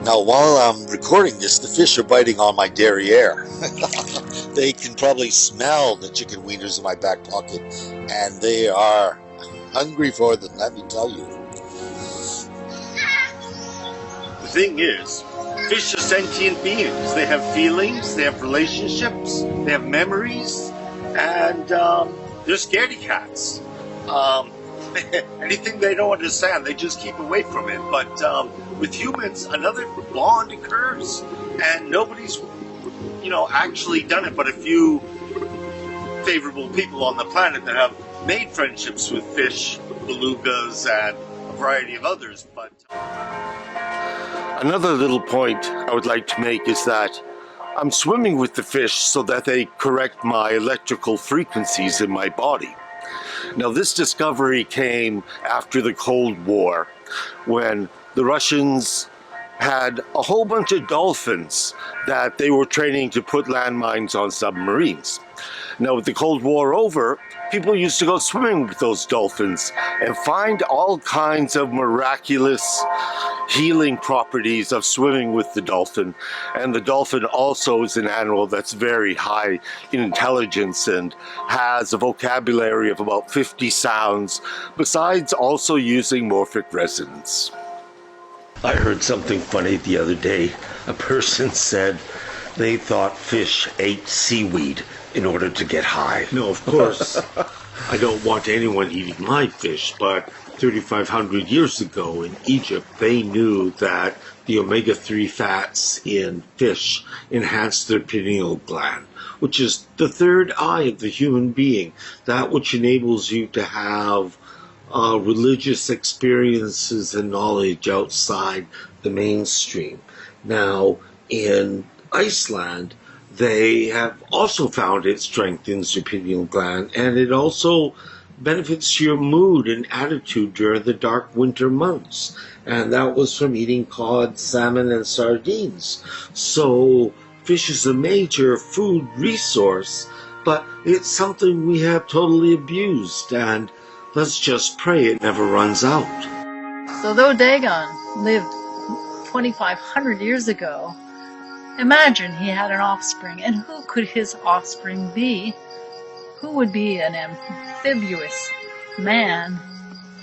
Now, while I'm recording this, the fish are biting on my derriere. They can probably smell the chicken wieners in my back pocket, and they are hungry for them, let me tell you. The thing is, fish are sentient beings. They have feelings, they have relationships, they have memories, and they're scaredy cats. Anything they don't understand, they just keep away from it. But with humans, another bond occurs, and nobody's, actually done it but a few favorable people on the planet that have made friendships with fish, belugas, and a variety of others. But another little point I would like to make is that I'm swimming with the fish so that they correct my electrical frequencies in my body. Now, this discovery came after the Cold War, when the Russians had a whole bunch of dolphins that they were training to put landmines on submarines. Now, with the Cold War over, people used to go swimming with those dolphins and find all kinds of miraculous healing properties of swimming with the dolphin. And the dolphin also is an animal that's very high in intelligence and has a vocabulary of about 50 sounds, besides also using morphic resonance. I heard something funny the other day. A person said they thought fish ate seaweed in order to get high. No, of course, I don't want anyone eating my fish, but 3,500 years ago in Egypt, they knew that the omega-3 fats in fish enhanced their pineal gland, which is the third eye of the human being, that which enables you to have religious experiences and knowledge outside the mainstream. Now, in Iceland, they have also found it strengthens your pineal gland, and it also benefits your mood and attitude during the dark winter months. And that was from eating cod, salmon, and sardines. So fish is a major food resource, but it's something we have totally abused, and let's just pray it never runs out. So though Dagon lived 2,500 years ago, Imagine he had an offspring, and who could his offspring be? Who would be an amphibious man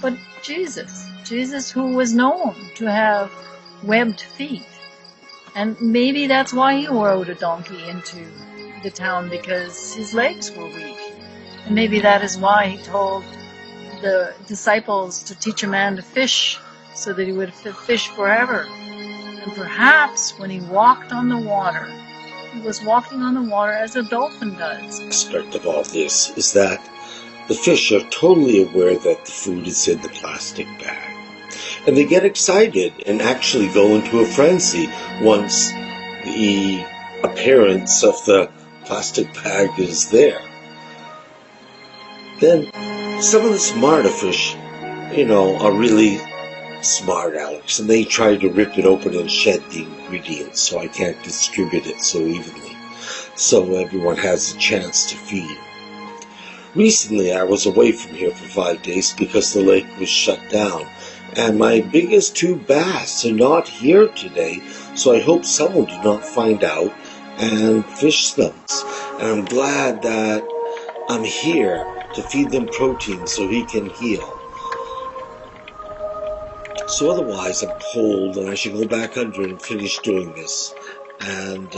but Jesus? Jesus, who was known to have webbed feet. And maybe that's why he rode a donkey into the town, because his legs were weak. And maybe that is why he told the disciples to teach a man to fish, so that he would fish forever. And perhaps when he walked on the water, he was walking on the water as a dolphin does. Aspect of all this is that the fish are totally aware that the food is in the plastic bag. And they get excited and actually go into a frenzy once the appearance of the plastic bag is there. Then some of the smarter fish, are really smart, Alex, and they try to rip it open and shed the ingredients so I can't distribute it so evenly, so everyone has a chance to feed. Recently I was away from here for 5 days because the lake was shut down, and my biggest 2 bass are not here today, so I hope someone did not find out and fish them. And I'm glad that I'm here to feed them protein so he can heal. So otherwise I'm cold and I should go back under and finish doing this, and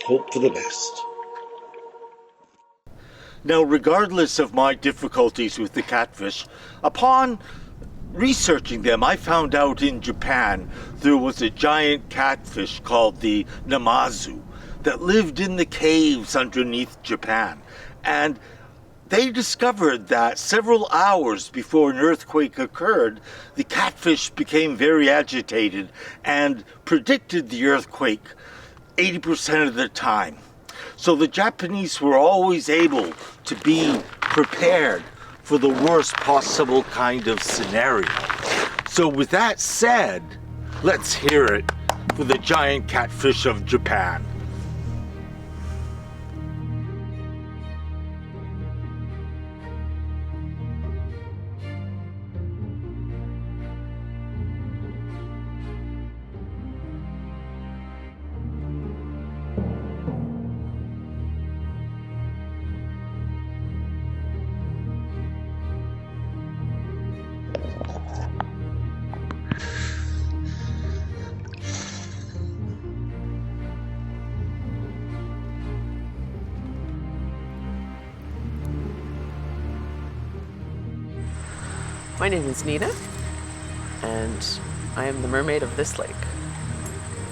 hope for the best. Now, regardless of my difficulties with the catfish, upon researching them, I found out in Japan there was a giant catfish called the Namazu that lived in the caves underneath Japan. And they discovered that several hours before an earthquake occurred, the catfish became very agitated and predicted the earthquake 80% of the time. So the Japanese were always able to be prepared for the worst possible kind of scenario. So with that said, let's hear it for the giant catfish of Japan. My name is Nina, and I am the mermaid of this lake.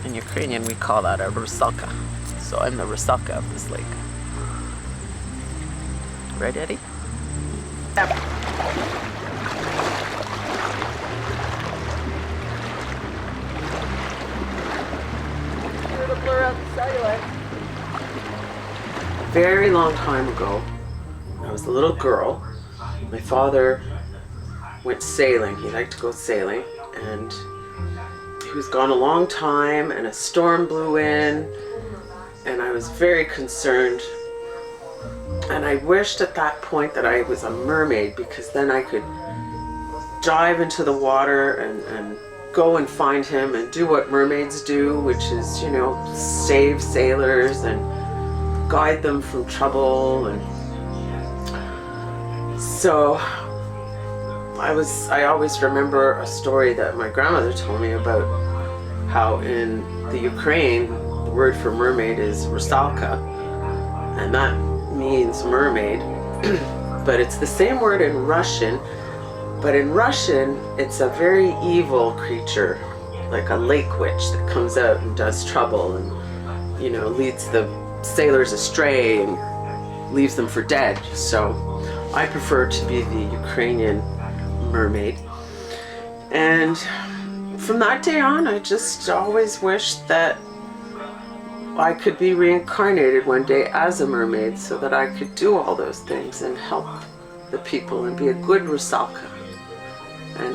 In Ukrainian, we call that a rusalka. So I'm the rusalka of this lake. Right, Eddie? Yep. Here to blur out the cellulite. Very long time ago, when I was a little girl, my father went sailing. He liked to go sailing, and he was gone a long time, and a storm blew in, and I was very concerned, and I wished at that point that I was a mermaid, because then I could dive into the water and go and find him and do what mermaids do, which is, save sailors and guide them from trouble. And so I always remember a story that my grandmother told me about how in the Ukraine, the word for mermaid is rusalka, and that means mermaid, but it's the same word in Russian, but in Russian, it's a very evil creature, like a lake witch that comes out and does trouble and, leads the sailors astray and leaves them for dead. So I prefer to be the Ukrainian mermaid. And from that day on, I just always wished that I could be reincarnated one day as a mermaid so that I could do all those things and help the people and be a good rusalka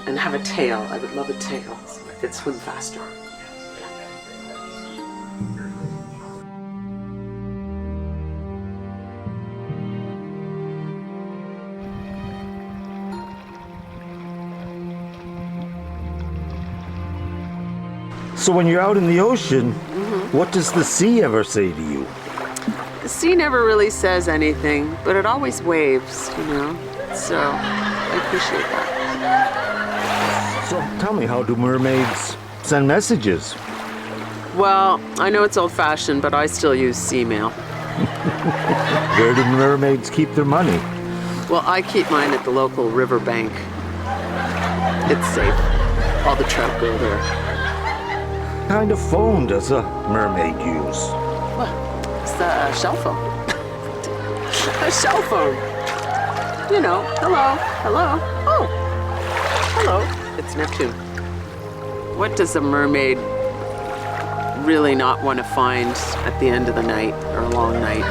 and have a tail. I would love a tail so I could swim faster. So when you're out in the ocean, what does the sea ever say to you? The sea never really says anything, but it always waves, you know. So I appreciate that. So tell me, how do mermaids send messages? Well, I know it's old-fashioned, but I still use sea mail. Where do mermaids keep their money? Well, I keep mine at the local riverbank. It's safe. All the trout go there. What kind of phone does a mermaid use? Well, it's a shell phone. A shell phone. You know, hello, hello, oh, hello. It's Neptune. What does a mermaid really not want to find at the end of the night or a long night?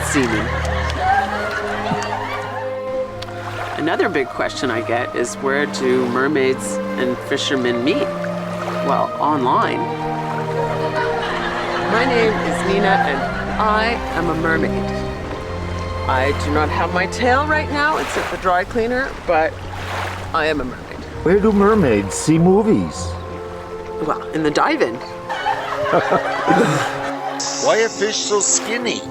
Semen. Another big question I get is, where do mermaids and fishermen meet? Well, online. My name is Nina and I am a mermaid. I do not have my tail right now, it's at the dry cleaner, but I am a mermaid. Where do mermaids see movies? Well, in the dive-in. Why are fish so skinny?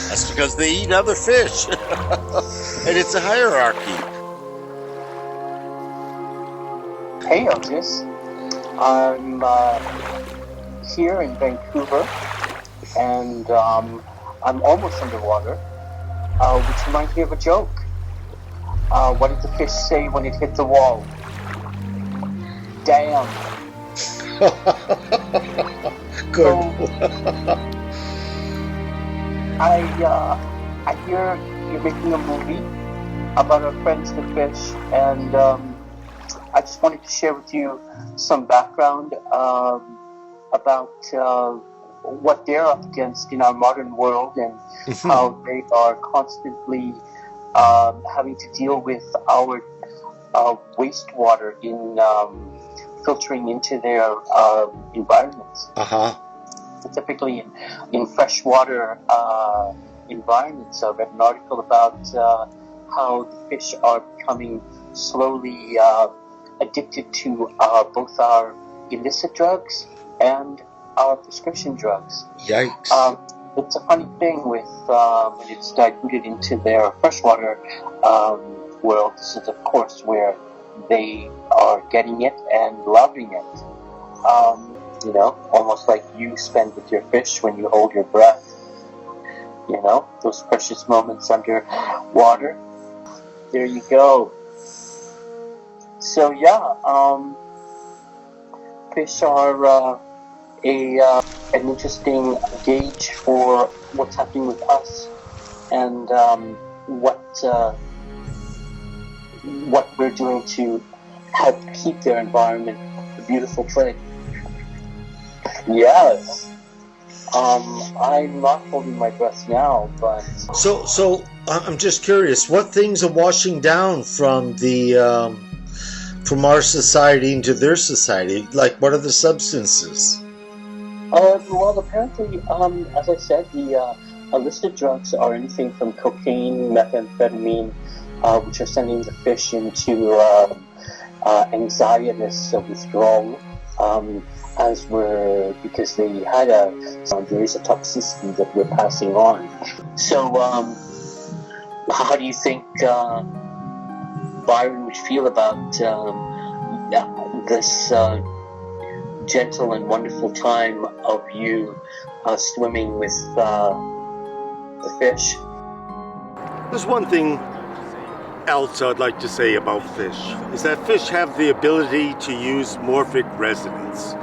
That's because they eat other fish. And it's a hierarchy. Hey, Otis. I'm here in Vancouver, and I'm almost underwater. Would you mind hearing a joke? What did the fish say when it hit the wall? Damn. Good. I hear you're making a movie about our friends the fish, and I just wanted to share with you some background about what they're up against in our modern world, and how they are constantly having to deal with our wastewater in filtering into their environments. Typically in freshwater environments. I read an article about how the fish are becoming slowly addicted to both our illicit drugs and our prescription drugs. Yikes. It's a funny thing with when it's diluted into their freshwater world. This is, of course, where they are getting it and loving it. You know, almost like you spend with your fish when you hold your breath. You know, those precious moments under water. There you go. So yeah, fish are an interesting gauge for what's happening with us, and what we're doing to help keep their environment a beautiful place. Yes. I'm not holding my breath now, but... So I'm just curious, what things are washing down from from our society into their society? Like, what are the substances? Well, apparently, as I said, the illicit drugs are anything from cocaine, methamphetamine, which are sending the fish into anxietous withdrawal, because they had there is a toxicity that we're passing on. So, how do you think Byron would feel about this gentle and wonderful time of you swimming with the fish? There's one thing else I'd like to say about fish, is that fish have the ability to use morphic resonance.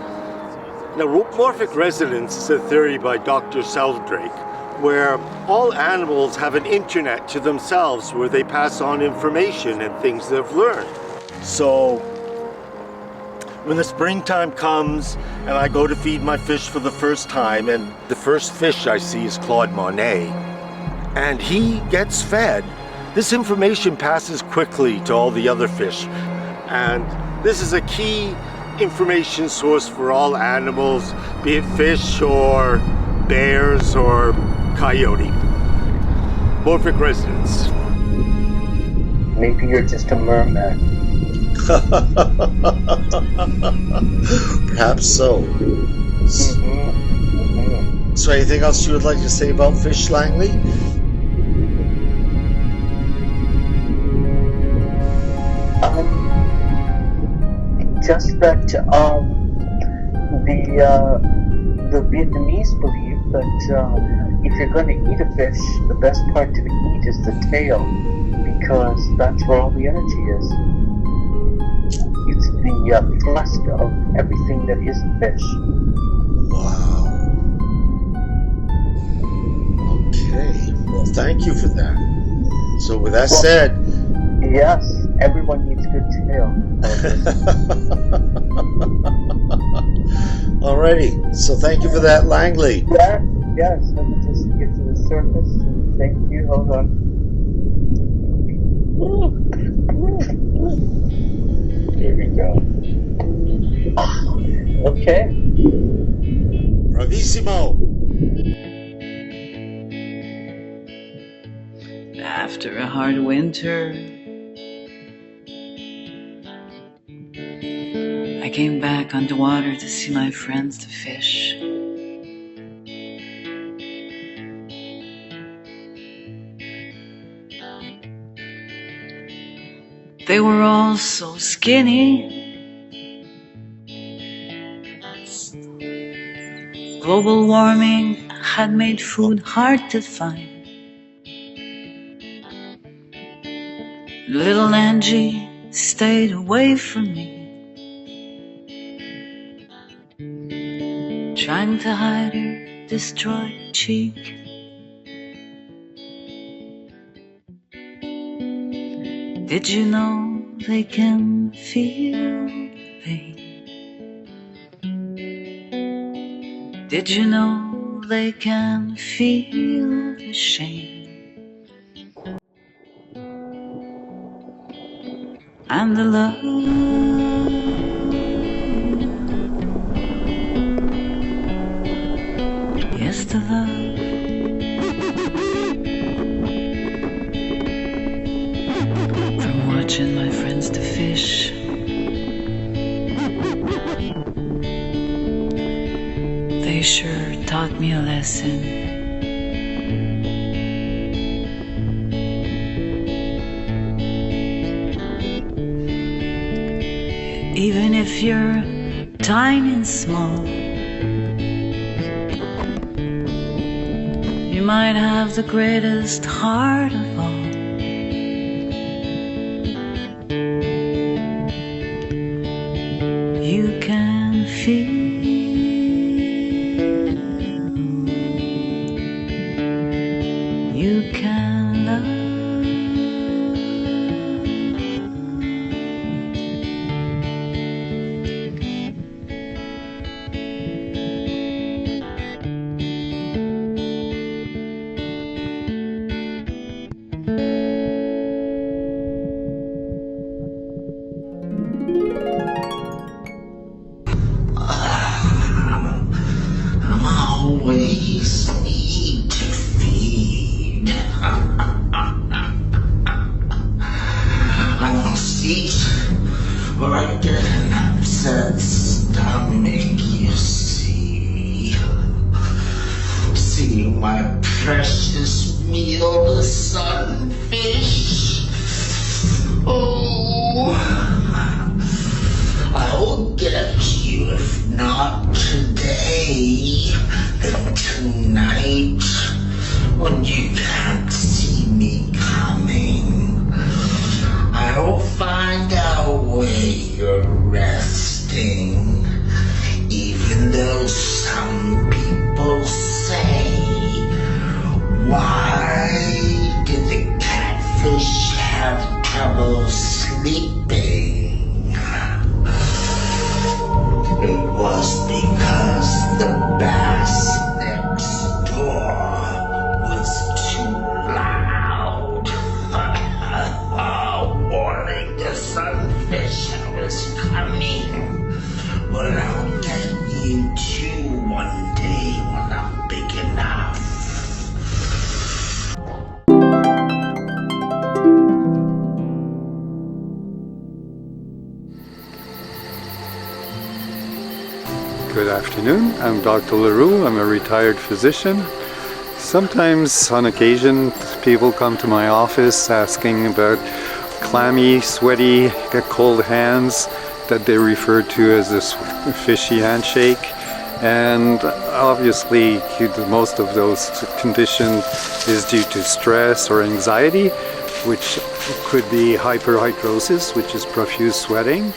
Now, morphic resonance is a theory by Dr. Sheldrake, where all animals have an internet to themselves where they pass on information and things they've learned. So, when the springtime comes and I go to feed my fish for the first time, and the first fish I see is Claude Monet, and he gets fed, this information passes quickly to all the other fish. And this is a key information source for all animals, be it fish or bears or coyote. Morphic resonance. Maybe you're just a merman. Perhaps so. So anything else you would like to say about fish, Langley? Just that the Vietnamese believe that if you're going to eat a fish, the best part to eat is the tail, because that's where all the energy is. It's the thrust of everything that is fish. Wow. Okay. Well, thank you for that. So with that said... Yes, everyone needs good tail. Alrighty. So thank you for that, Langley. Yeah, yes. Let me just get to the surface and thank you. Hold on. Here we go. Okay. Bravissimo. After a hard winter, I came back underwater to see my friends the fish. They were all so skinny. Global warming had made food hard to find. Little Angie stayed away from me, trying to hide her destroyed cheek. Did you know they can feel pain? Did you know they can feel the shame and the love? Yes, the love. From watching my friends to fish, they sure taught me a lesson. Even if you're tiny and small, you might have the greatest heart of all. You can feel, you can love. Always need to feed. I must eat, or I get an upset stomach, you see. See my precious meal, the sunfish. Oh, I'll get you if not today, then tonight, when you can't see me coming. I'll find out where you're resting, even though some people say, why did the catfish have trouble sleeping? It was because the bass next door was too loud, warning the sunfish I was coming. Well, I'll get you too one day when I'm big enough. Good afternoon. I'm Dr. Leroux. I'm a retired physician. Sometimes, on occasion, people come to my office asking about clammy, sweaty, cold hands that they refer to as a fishy handshake. And obviously, most of those conditions is due to stress or anxiety, which could be hyperhidrosis, which is profuse sweating,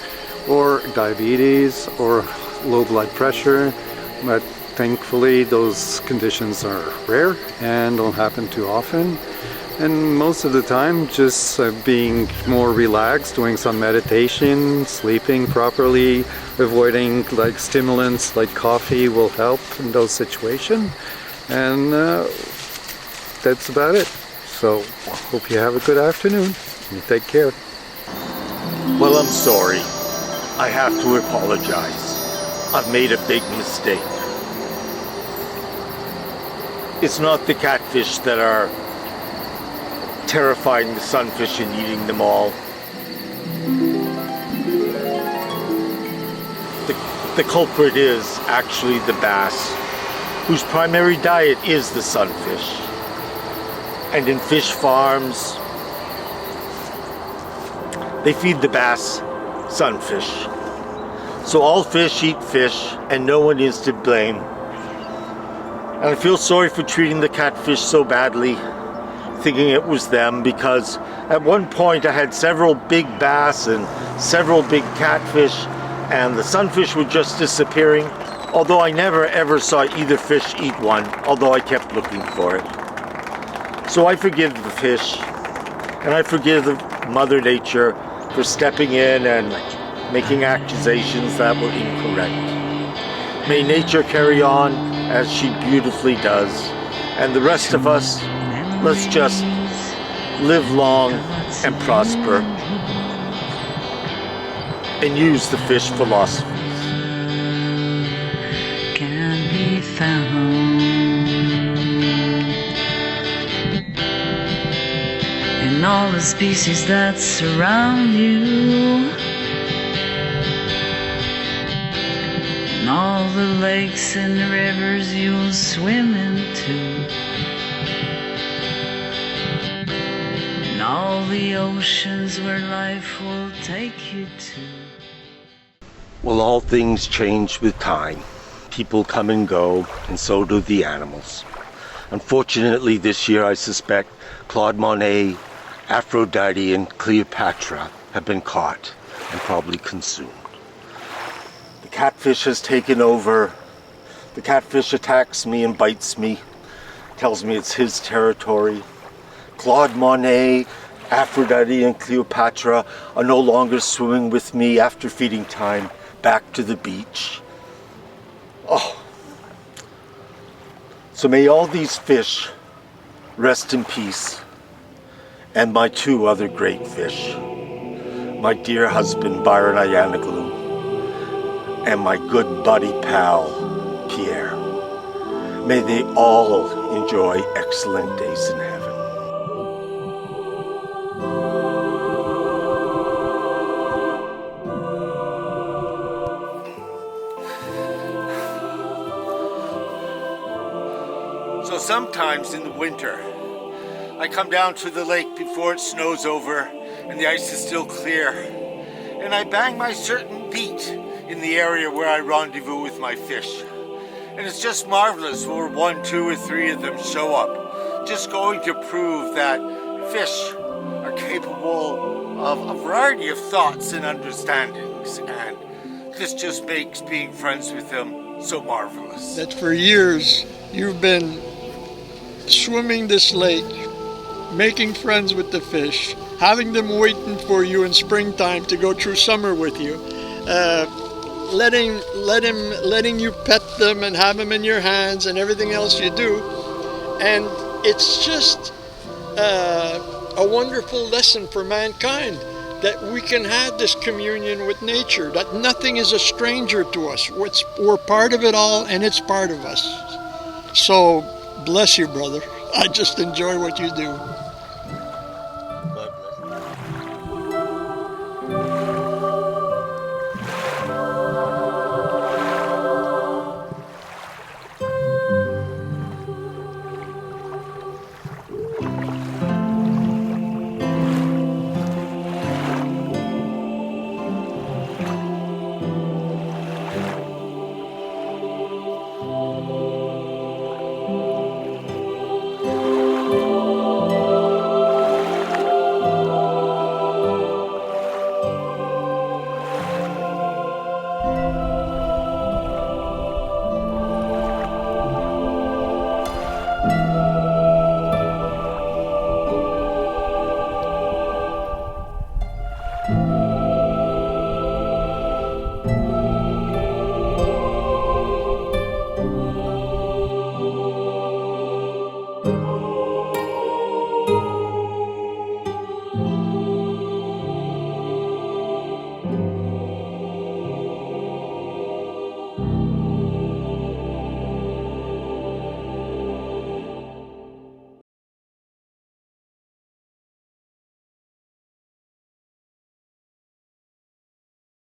or diabetes, or low blood pressure. But thankfully, those conditions are rare and don't happen too often. And most of the time, just being more relaxed, doing some meditation, sleeping properly, avoiding like stimulants like coffee will help in those situations. And that's about it. So hope you have a good afternoon and take care. Well, I'm sorry. I have to apologize. I've made a big mistake. It's not the catfish that are terrifying the sunfish and eating them all. The culprit is actually the bass, whose primary diet is the sunfish. And in fish farms, they feed the bass sunfish. So all fish eat fish, and no one is to blame. And I feel sorry for treating the catfish so badly, thinking it was them, because at one point I had several big bass and several big catfish, and the sunfish were just disappearing, although I never ever saw either fish eat one, although I kept looking for it. So I forgive the fish, and I forgive Mother Nature for stepping in and making accusations that were incorrect. May nature carry on as she beautifully does, and the rest of us, let's just live long and prosper and use the fish philosophy. Can be found in all the species that surround you, in all the lakes and rivers you'll swim into, in all the oceans where life will take you to. Well, all things change with time. People come and go, and so do the animals. Unfortunately, this year I suspect Claude Monet, Aphrodite, and Cleopatra have been caught and probably consumed. The catfish has taken over. The catfish attacks me and bites me, tells me it's his territory. Claude Monet, Aphrodite, and Cleopatra are no longer swimming with me after feeding time back to the beach. Oh. So may all these fish rest in peace, and my two other great fish, my dear husband Byron Iannaglou, and my good buddy pal Pierre. May they all enjoy excellent days in heaven. So sometimes in the winter, I come down to the lake before it snows over and the ice is still clear, and I bang my certain beat in the area where I rendezvous with my fish. And it's just marvelous where 1, 2, or 3 of them show up, just going to prove that fish are capable of a variety of thoughts and understandings, and this just makes being friends with them so marvelous. That for years you've been swimming this lake, making friends with the fish, having them waiting for you in springtime to go through summer with you, letting you pet them and have them in your hands and everything else you do. And it's just a wonderful lesson for mankind that we can have this communion with nature, that nothing is a stranger to us. We're part of it all, and it's part of us. So bless you, brother. I just enjoy what you do.